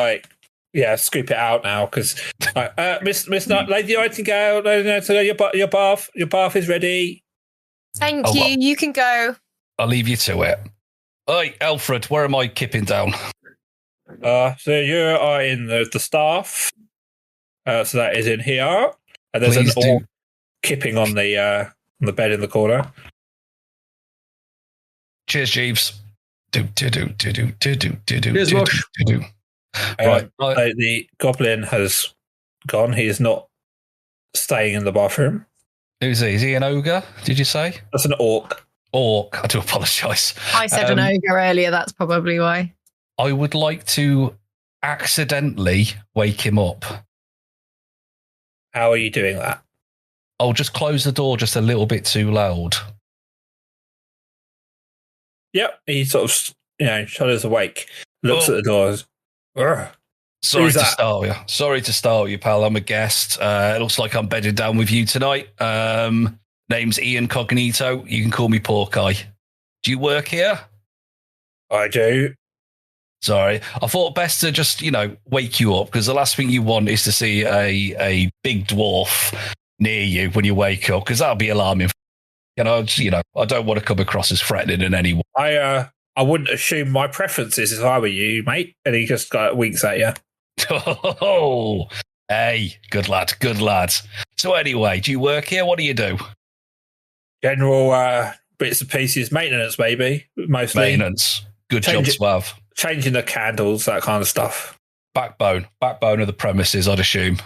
S2: scoop it out now because, Miss Lady Nightingale, no, your bath is ready.
S4: Thank you. You can go.
S3: I'll leave you to it. Oi, Alfred, where am I kipping down?
S2: So you are in the staff. So that is in here, and there's an orc kipping on the bed in the corner.
S3: Cheers, Jeeves.
S5: Cheers, Mush.
S2: Right. The goblin has gone. He is not staying in the bathroom.
S3: Who's he? Is he an ogre, did you say?
S2: That's an orc.
S3: Orc. I do apologise.
S4: I said an ogre earlier. That's probably why.
S3: I would like to accidentally wake him up.
S2: How are you doing that?
S3: I'll just close the door just a little bit too loud.
S2: Yep, he sort of, shudders awake, looks at the doors.
S3: Sorry to start you, pal. I'm a guest. It looks like I'm bedded down with you tonight. Name's Ian Cognito. You can call me Porkeye. Do you work here?
S2: I do.
S3: Sorry. I thought best to just, wake you up because the last thing you want is to see a big dwarf near you when you wake up because that'll be alarming. I don't want to come across as threatening in any way.
S2: I wouldn't assume my preferences if I were you, mate. And he just winks at you.
S3: Oh, hey, good lad. So anyway, do you work here? What do you do?
S2: General bits and pieces, maintenance, maybe, mostly.
S3: Maintenance. Good job to have.
S2: Changing the candles, that kind of stuff.
S3: Backbone of the premises, I'd assume.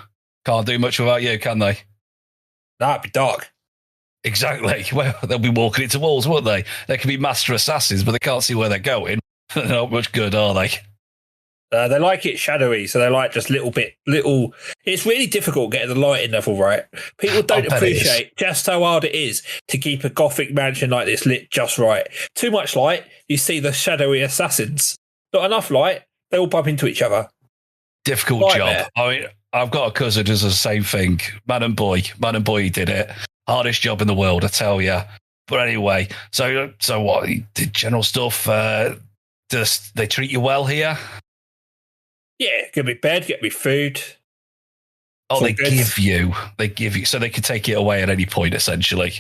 S3: Can't do much without you, can they?
S2: That'd be dark.
S3: Exactly. Well, they'll be walking into walls, won't they? They can be master assassins, but they can't see where they're going. They're not much good, are they?
S2: They like it shadowy, so they like just little. It's really difficult getting the lighting level right. People don't appreciate just how hard it is to keep a gothic mansion like this lit just right. Too much light, you see the shadowy assassins. Not enough light, they all bump into each other.
S3: Difficult job. I mean, I've got a cousin who does the same thing. Man and boy, he did it. Hardest job in the world, I tell you. But anyway, so what? The general stuff. Does they treat you well here?
S2: Yeah, get me bed, get me food.
S3: Oh, they give you, so they can take it away at any point, essentially.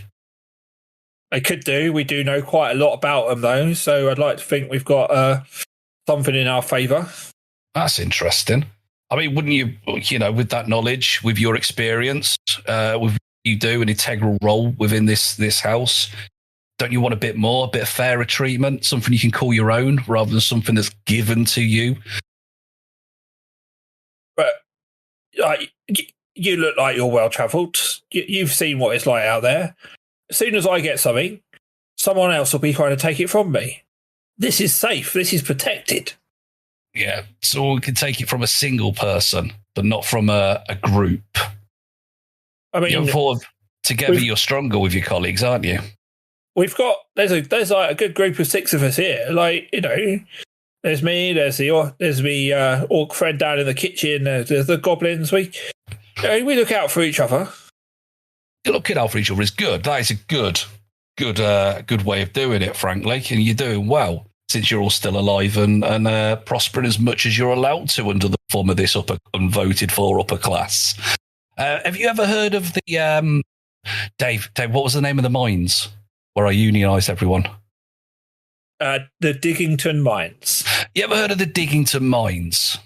S2: They could do. We do know quite a lot about them, though. So I'd like to think we've got something in our favour. That's
S3: interesting. I mean, wouldn't you, with that knowledge, with your experience, with you do an integral role within this house, don't you want a bit of fairer treatment, something you can call your own rather than something that's given to you?
S2: But you look like you're well travelled. You've seen what it's like out there. As soon as I get something, someone else will be trying to take it from me. this is safe. This is protected.
S3: Yeah, so we can take it from a single person, but not from a group.
S2: I mean,
S3: together you're stronger with your colleagues, aren't you?
S2: We've got there's like a good group of 6 of us here. Like, you know, there's me, there's the orc friend down in the kitchen, there's the goblins. We look out for each other.
S3: Looking out for each other is good. That is a good way of doing it, frankly. And you're doing well since you're all still alive and prospering as much as you're allowed to under the form of this unvoted for upper class. Have you ever heard of the Dave? What was the name of the mines where I unionised everyone?
S2: The Diggington mines.
S3: You ever heard of the Diggington mines?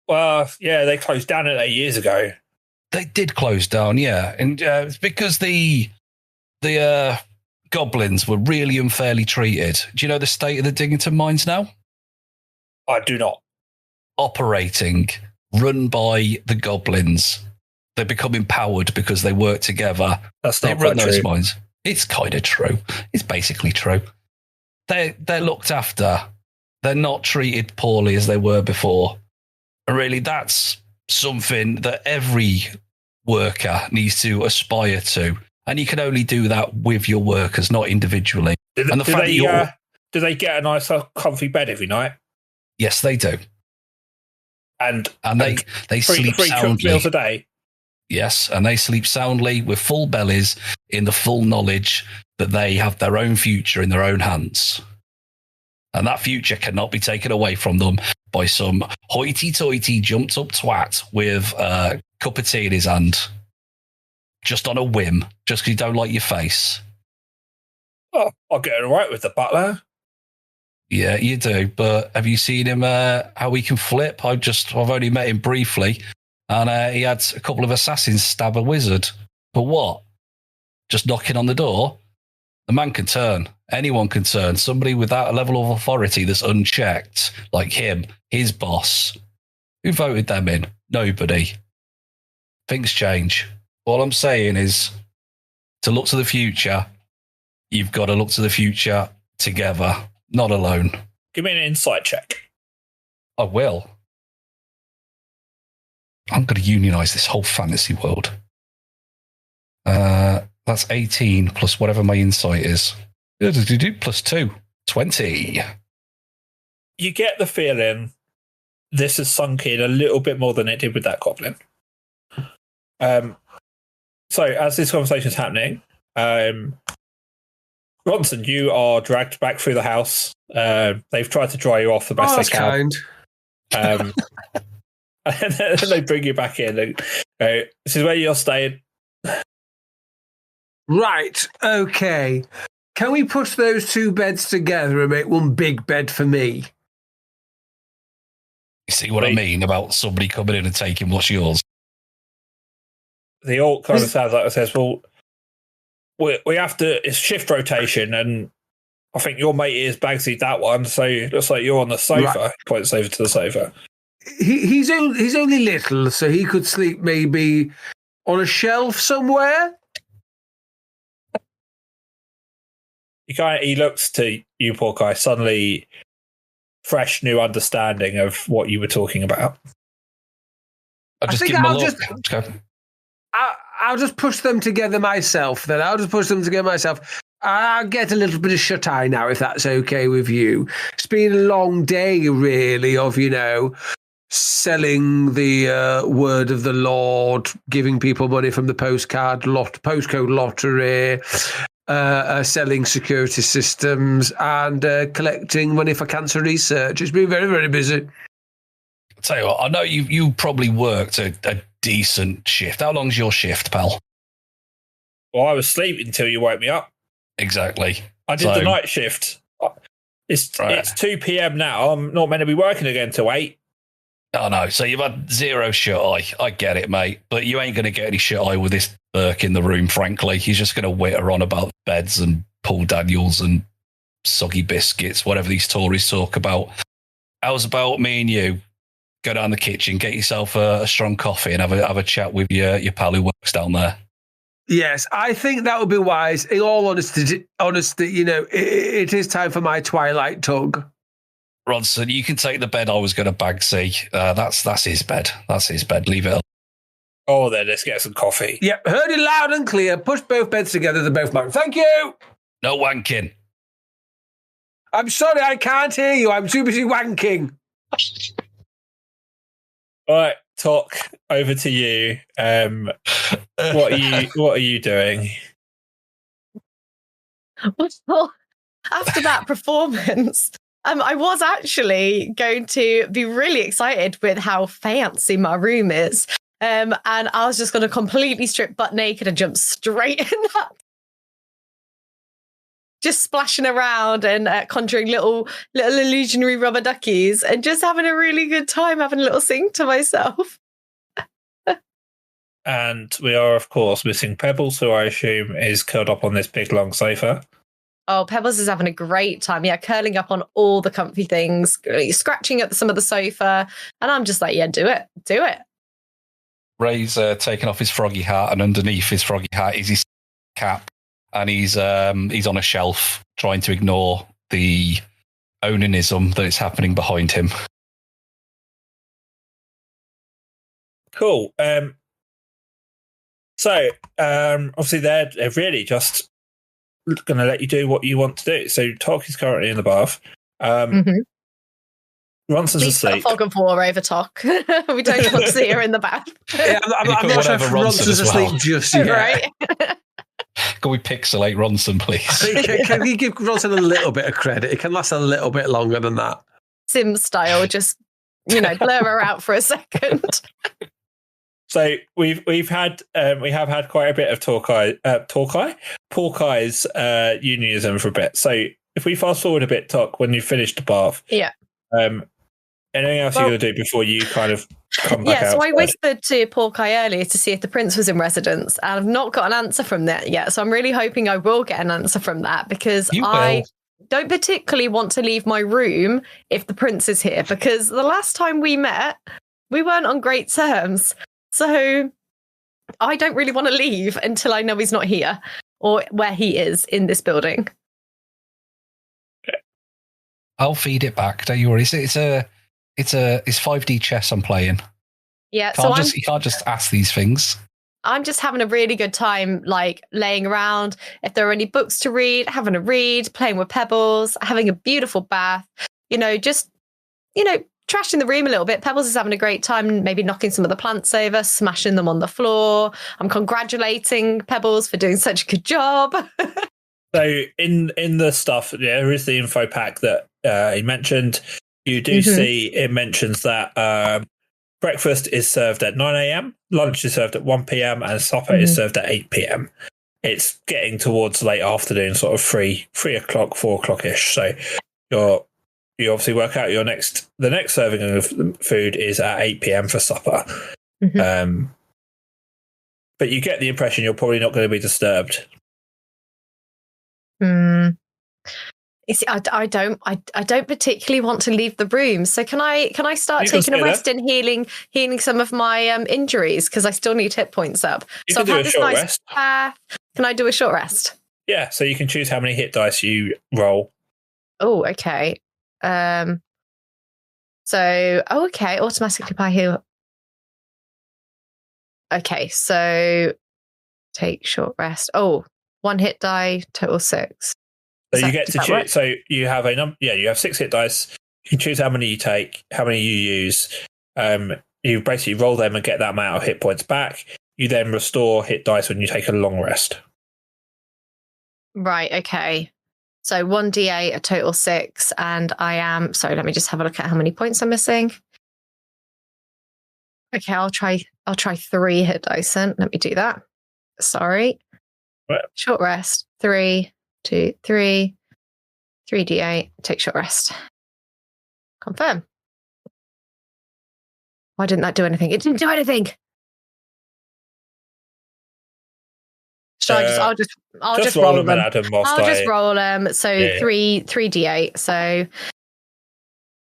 S2: Well, yeah, they closed down 8 years ago.
S3: They did close down, yeah, and it's because the goblins were really unfairly treated. Do you know the state of the Diggington mines now?
S2: I do not.
S3: Operating, run by the goblins. They become empowered because they work together.
S2: That's not
S3: they run those
S2: true.
S3: mines. It's kind of true. It's basically true. They're looked after. They're not treated poorly as they were before. And really, that's something that every worker needs to aspire to. And you can only do that with your workers, not individually.
S2: Do they get a nice, comfy bed every night?
S3: Yes, they do.
S2: And
S3: they sleep
S2: three
S3: soundly.
S2: meals a day.
S3: Yes, and they sleep soundly with full bellies in the full knowledge that they have their own future in their own hands. And that future cannot be taken away from them by some hoity-toity jumped-up twat with a cup of tea in his hand, just on a whim, just because you don't like your face.
S2: Oh, I'll get it all right with the butler.
S3: Yeah, you do. But have you seen him, how he can flip? I've only met him briefly, and he had a couple of assassins stab a wizard. But what? Just knocking on the door? The man can turn. Anyone can turn. Somebody with that level of authority that's unchecked, like him, his boss. Who voted them in? Nobody. Things change. All I'm saying is, to look to the future, you've got to look to the future together, not alone.
S2: Give me an insight check.
S3: I will. I'm going to unionise this whole fantasy world. That's 18 plus whatever my insight is. Plus 2. 20.
S2: You get the feeling this has sunk in a little bit more than it did with that goblin. So as this conversation is happening, Ronson, you are dragged back through the house. They've tried to dry you off the best they can.
S5: Kind.
S2: And then they bring you back in. This is where you're staying.
S5: Right. Okay. Can we put those 2 beds together and make one big bed for me?
S3: You see what I mean about somebody coming in and taking what's yours?
S2: The orc kind of sounds like it says, well, we have to, it's shift rotation, and I think your mate is Bagsy'd that one, so it looks like you're on the sofa.
S5: Right.
S2: Points over to the sofa.
S5: He's only little, so he could sleep maybe on a shelf somewhere.
S2: He looks to you, poor guy, suddenly fresh new understanding of what you were talking about.
S3: I'll just give him a look.
S5: I'll just push them together myself then. I'll get a little bit of shut-eye now, if that's okay with you. It's been a long day, really, of, selling the word of the Lord, giving people money from the postcode lottery, selling security systems, and collecting money for cancer research. It's been very, very busy.
S3: I'll tell you what, I know you probably worked a decent shift. How long's your shift, pal?
S2: Well, I was sleeping until you woke me up.
S3: Exactly.
S2: I did the night shift. It's 2 p.m. now. I'm not meant to be working again till 8.
S3: Oh, no. So you've had 0 shut-eye. I get it, mate. But you ain't going to get any shut-eye with this Burke in the room, frankly. He's just going to witter on about beds and Paul Daniels and soggy biscuits, whatever these Tories talk about. How's about me and you? Go down the kitchen, get yourself a strong coffee and have a chat with your pal who works down there.
S5: Yes, I think that would be wise. In all honesty, it is time for my twilight tug.
S3: Ronson, you can take the bed I was going to bag see. That's his bed. That's his bed. Leave it alone.
S2: Oh, then let's get some coffee.
S5: Yep, heard it loud and clear. Push both beds together. They're both mine. Thank you.
S3: No wanking.
S5: I'm sorry, I can't hear you. I'm too busy wanking.
S2: All right, talk over to you. What are you doing?
S4: Well, after that performance, I was actually going to be really excited with how fancy my room is. And I was just going to completely strip butt naked and jump straight in that. Just splashing around and conjuring little illusionary rubber duckies and just having a really good time, having a little sing to myself.
S2: And we are, of course, missing Pebbles, who I assume is curled up on this big, long sofa.
S4: Oh, Pebbles is having a great time. Yeah, curling up on all the comfy things, scratching at some of the sofa. And I'm just like, yeah, do it. Do it.
S3: Ray's taken off his froggy hat, and underneath his froggy hat is his cap. And he's on a shelf trying to ignore the onanism that is happening behind him.
S2: Cool. So obviously they're really just going to let you do what you want to do. So Tok is currently in the bath. Ronson's
S4: Please put a
S2: asleep.
S4: fog of war over Tok. We don't want to see her in the bath.
S5: Yeah, I'm not sure if Ronson's asleep just yet.
S4: Right?
S3: Can we pixelate Ronson, please?
S5: Can we give Ronson a little bit of credit? It can last a little bit longer than that.
S4: Sim style, just blur her out for a second.
S2: So we have had quite a bit of Porkeyes unionism for a bit. So if we fast forward a bit, Tok, when you finished the bath,
S4: yeah.
S2: Anything else you're going to do before you kind of come back out?
S4: Yeah, so I whispered to Porkeye earlier to see if the prince was in residence, and I've not got an answer from that yet. So I'm really hoping I will get an answer from that, because I don't particularly want to leave my room if the prince is here, because the last time we met, we weren't on great terms. So I don't really want to leave until I know he's not here or where he is in this building.
S3: I'll feed it back. Don't you worry. It's 5D chess I'm playing.
S4: Yeah,
S3: You can't just ask these things.
S4: I'm just having a really good time, like laying around. If there are any books to read, having a read, playing with Pebbles, having a beautiful bath. Just trashing the room a little bit. Pebbles is having a great time, maybe knocking some of the plants over, smashing them on the floor. I'm congratulating Pebbles for doing such a good job.
S2: So in the stuff, there is the info pack that he mentioned. You do see it mentions that breakfast is served at 9 a.m, lunch is served at 1 p.m, and supper is served at 8 p.m. It's getting towards late afternoon, sort of 3 o'clock, 4 o'clock-ish. So you obviously work out the next serving of food is at 8 p.m. for supper. But you get the impression you're probably not going to be disturbed.
S4: You see, I don't particularly want to leave the room. So can I start taking a rest and healing some of my injuries, because I still need hit points up.
S2: So I've had this nice rest.
S4: Can I do a short rest?
S2: Yeah, so you can choose how many hit dice you roll.
S4: Oh, okay. Okay, automatically by heal. Okay, so take short rest. Oh, 1 hit die, total 6.
S2: So you get to choose. Right? So you have you have 6 hit dice. You can choose how many you take, how many you use. You basically roll them and get that amount of hit points back. You then restore hit dice when you take a long rest.
S4: Right, okay. So 1d8, a total 6, and I am... Sorry, let me just have a look at how many points I'm missing. Okay, I'll try 3 hit dice then. Let me do that. Sorry.
S2: Right.
S4: Short rest. 3, 2, 3. 3d8. Take short rest. Confirm. Why didn't that do anything? It didn't do anything. I'll just roll them. I'll just roll them. So 3d8. So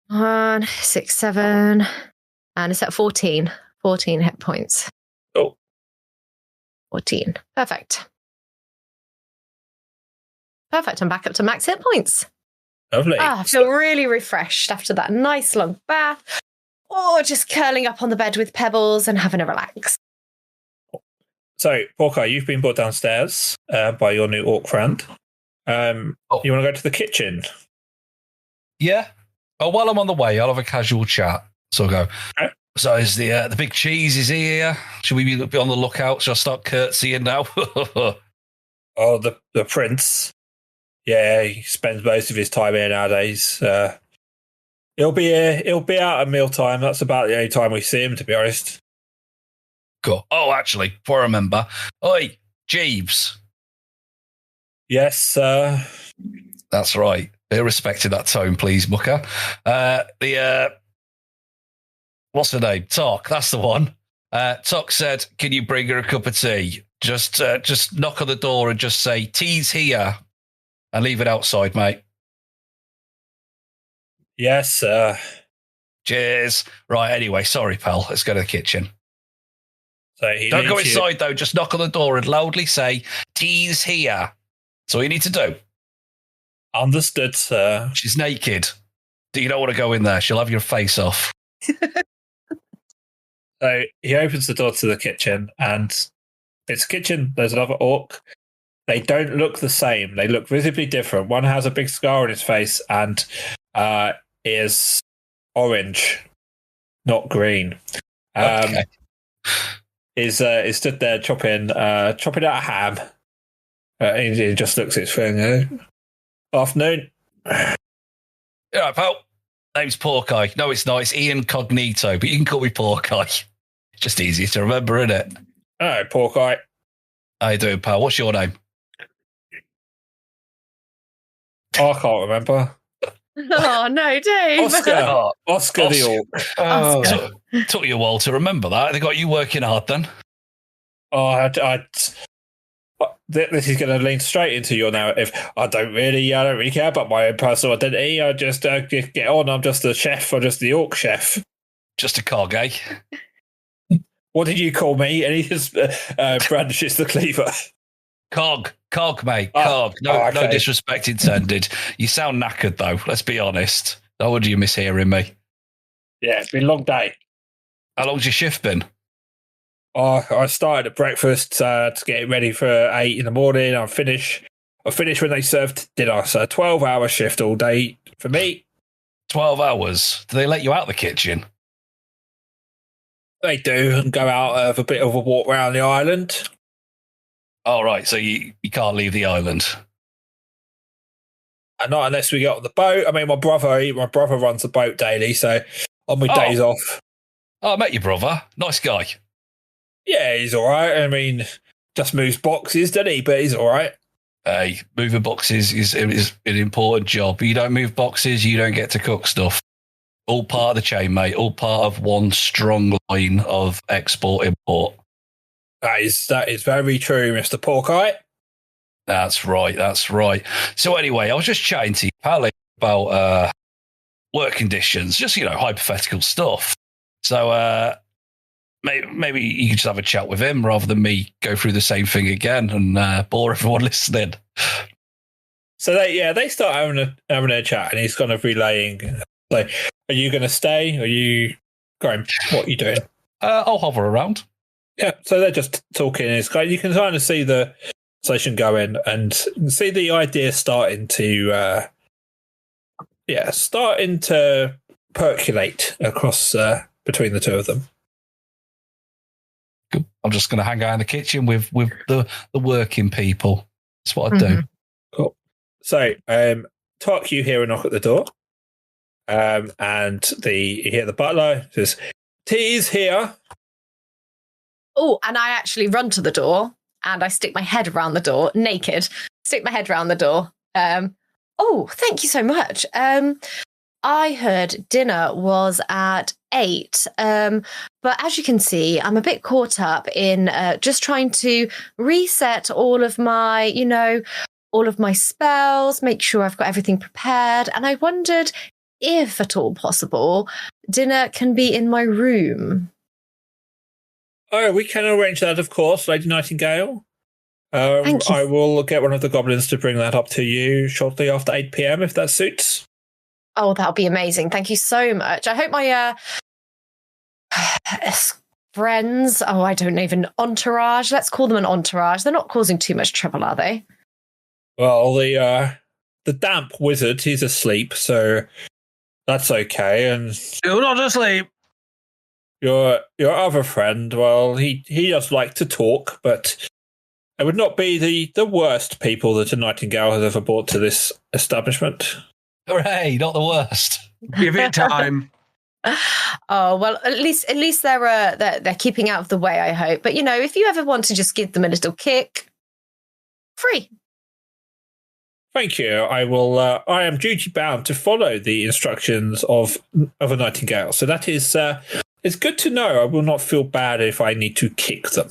S4: 1, 6, 7, and it's at 14 hit points.
S2: Oh,
S4: 14. Perfect. I'm back up to max hit points.
S2: Lovely.
S4: I feel really refreshed after that nice long bath. Or just curling up on the bed with Pebbles and having a relax.
S2: So, Porky, you've been brought downstairs by your new orc friend. You want to go to the kitchen?
S3: Yeah. Oh, while I'm on the way, I'll have a casual chat. So I'll go.
S2: Okay.
S3: So is the big cheese, is he here? Should we be on the lookout? Shall I start curtsying now?
S2: Oh, the prince. Yeah, he spends most of his time here nowadays. He'll be out at mealtime. That's about the only time we see him, to be honest.
S3: Cool. Oh, actually, before I remember. Oi, Jeeves.
S2: Yes, sir.
S3: That's right. Bit of respect in that tone, please, Mucker. What's her name? Tok, that's the one. Tok said, can you bring her a cup of tea? Just knock on the door and just say, tea's here. And leave it outside, mate.
S2: Yes, sir.
S3: Cheers. Right, anyway, sorry, pal. Let's go to the kitchen.
S2: So
S3: Don't go inside, though. Just knock on the door and loudly say, tea's here. That's all you need to do.
S2: Understood, sir.
S3: She's naked. You don't want to go in there. She'll have your face off.
S2: So he opens the door to the kitchen, and it's a kitchen. There's another orc. They don't look the same. They look visibly different. One has a big scar on his face and is orange, not green.
S3: Okay.
S2: Is stood there chopping out a ham. He just looks at his thing. Afternoon.
S3: Yeah, right, pal. Name's Porky. No, it's not. It's Ian Cognito, but you can call me Porky. It's just easier to remember, isn't it?
S2: Oh, Porky.
S3: How you doing, pal? What's your name?
S2: I can't remember.
S4: Oh, no, Dave.
S2: Oscar the orc.
S4: Oscar.
S3: Took you a while to remember that. They got you working hard then.
S2: Oh, this is going to lean straight into your narrative. I don't really care about my own personal identity. I just get on. I'm just the chef. I'm just the orc chef.
S3: Just a cog, eh?
S2: What did you call me? And he just brandishes the cleaver.
S3: Cog, mate. Cog. No
S2: okay.
S3: disrespect intended. You sound knackered, though. Let's be honest. No wonder you're mishearing me.
S2: Yeah, it's been a long day.
S3: How long's your shift been?
S2: I started at breakfast to get it ready for 8 in the morning. I finish when they served dinner. So a 12-hour shift all day for me.
S3: 12 hours? Do they let you out the kitchen?
S2: They do, and go out have a bit of a walk around the island.
S3: All right, so you can't leave the island.
S2: And not unless we get on the boat. I mean, my brother runs the boat daily, so on my days off.
S3: Oh, I met your brother. Nice guy.
S2: Yeah, he's all right. I mean, just moves boxes, doesn't he? But he's all right.
S3: Hey, moving boxes is an important job. You don't move boxes, you don't get to cook stuff. All part of the chain, mate. All part of one strong line of export-import.
S2: That is very true, Mr. Porky.
S3: That's right. So anyway, I was just chatting to you, pal, about work conditions, just, hypothetical stuff. So maybe you could just have a chat with him rather than me go through the same thing again and bore everyone listening.
S2: So they start having a chat, and he's kind of relaying, like, are you going to stay? Are you going? What are you doing?
S3: I'll hover around.
S2: Yeah, so they're just talking. You can kind of see the conversation going and see the idea starting to percolate across between the two of them.
S3: Good. I'm just going to hang out in the kitchen with the working people. That's what I do.
S2: Cool. So, Tok, you hear a knock at the door, and you hear the butler says, "Tea's here."
S4: Oh, and I actually run to the door and I stick my head around the door, naked, stick my head around the door. Oh, thank you so much. I heard dinner was at 8. But as you can see, I'm a bit caught up in just trying to reset all of my spells, make sure I've got everything prepared. And I wondered if at all possible, dinner can be in my room.
S2: Oh, we can arrange that, of course, Lady Nightingale.
S4: Thank you.
S2: I will get one of the goblins to bring that up to you shortly after 8 p.m. if that suits.
S4: Oh, that'll be amazing. Thank you so much. I hope my friends, I don't know, even entourage, let's call them an entourage. They're not causing too much trouble, are they?
S2: Well, the damp wizard, he's asleep, so that's okay. And
S5: You're not asleep.
S2: your other friend, well, he does like to talk, but it would not be the worst people that a Nightingale has ever brought to this establishment.
S3: Hooray, not the worst.
S5: Give it time.
S4: Oh, well, at least they're keeping out of the way, I hope. But, if you ever want to just give them a little kick, free.
S2: Thank you. I will. I am duty bound to follow the instructions of a Nightingale. So that is it's good to know. I will not feel bad if I need to kick them.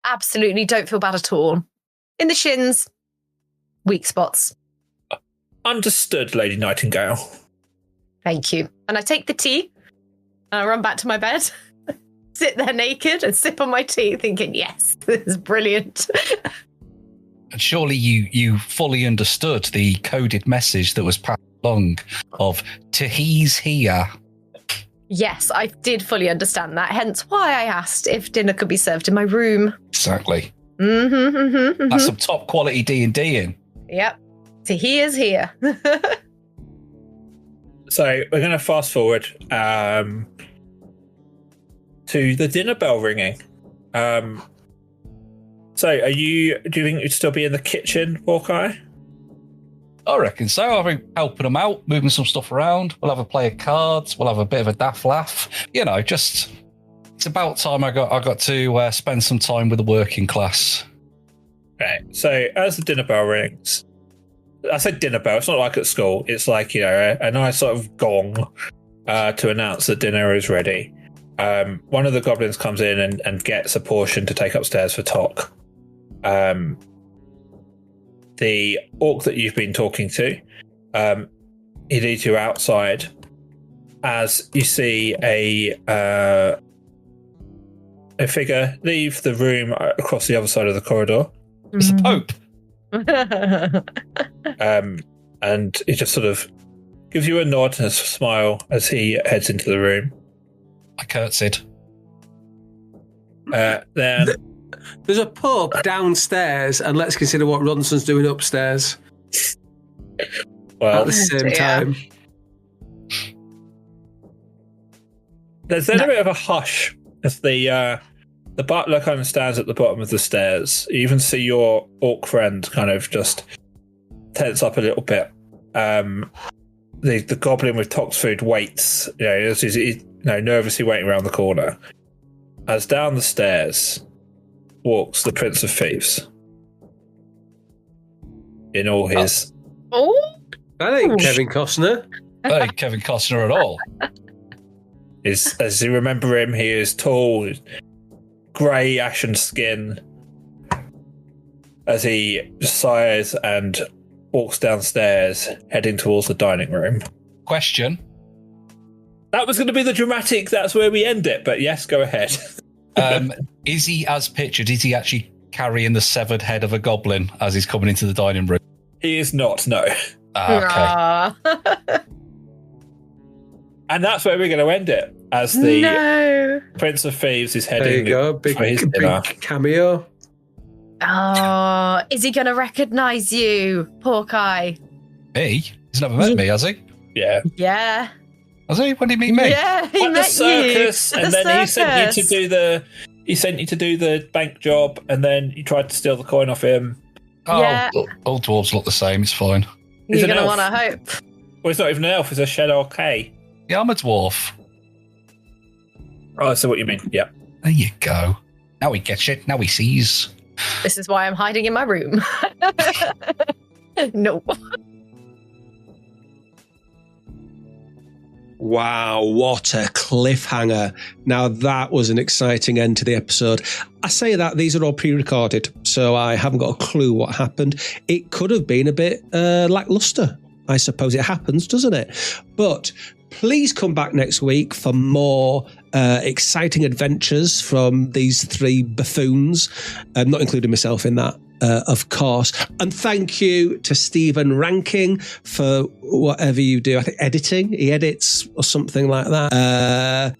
S4: Absolutely, don't feel bad at all. In the shins, weak spots.
S2: Understood, Lady Nightingale.
S4: Thank you. And I take the tea, and I run back to my bed, sit there naked, and sip on my tea, thinking, yes, this is brilliant.
S3: And surely you fully understood the coded message that was passed along of Tahis here.
S4: Yes, I did fully understand that, hence why I asked if dinner could be served in my room.
S3: Exactly.
S4: Mm-hmm.
S3: That's some top quality D&D-ing.
S4: Yep. So he is here.
S2: So we're going to fast forward to the dinner bell ringing. So do you think you'd still be in the kitchen, Hawkeye?
S3: I reckon so. I'll be helping them out, moving some stuff around. We'll have a play of cards. We'll have a bit of a daft laugh. Just it's about time I got to spend some time with the working class.
S2: Right. So as the dinner bell rings, I said dinner bell. It's not like at school. It's like a nice sort of gong to announce that dinner is ready. One of the goblins comes in and gets a portion to take upstairs for Tok. The orc that you've been talking to, he leads you outside as you see a figure leave the room across the other side of the corridor.
S3: It's the Pope.
S2: And he just sort of gives you a nod and a smile as he heads into the room.
S3: I curtsied.
S2: Then
S5: There's a pub downstairs, and let's consider what Ronson's doing upstairs
S2: well,
S5: at the same time.
S2: there's then a bit of a hush as the butler kind of stands at the bottom of the stairs. You even see your orc friend kind of just tense up a little bit. The goblin with Tok's food waits, as he's nervously waiting around the corner. As down the stairs walks the Prince of Thieves in all his.
S4: Oh,
S5: That ain't Kevin Costner.
S3: That ain't Kevin Costner at all.
S2: As you remember him, he is tall, grey, ashen skin. As he sighs and walks downstairs, heading towards the dining room.
S3: Question.
S2: That was going to be the dramatic, that's where we end it, but yes, go ahead.
S3: Is he, as pictured, is he actually carrying the severed head of a goblin as he's coming into the dining room?
S2: He is not, no.
S3: Okay.
S2: And that's where we're going to end it, as the Prince of Thieves is heading for his dinner.
S5: Big cameo.
S4: Oh, is he going to recognise you, Hawkeye?
S3: Me? He's never met me, has he?
S2: Yeah.
S4: Yeah.
S3: Has he? When did he meet me?
S4: Yeah, he
S2: At
S4: met
S2: the circus,
S4: you.
S2: and then he sent you to do the bank job, and then you tried to steal the coin off him.
S3: Oh,
S4: Yeah.
S3: all dwarves look the same. It's fine.
S2: He's
S4: You're
S2: an
S4: going to
S2: elf.
S4: want to hope.
S2: Well, he's not even an elf, he's a shadow K.
S3: Yeah, I'm a dwarf.
S2: Oh, I see what you mean. Yeah.
S3: There you go. Now he gets it. Now he sees.
S4: This is why I'm hiding in my room. No.
S1: Wow, what a cliffhanger. Now that was an exciting end to the episode. I say that these are all pre-recorded, so I haven't got a clue what happened. It could have been a bit lackluster. I suppose it happens, doesn't it? But Please come back next week for more exciting adventures from these three buffoons, not including myself in that, of course. And thank you to Stephen Ranking for whatever you do. I think editing. He edits or something like that.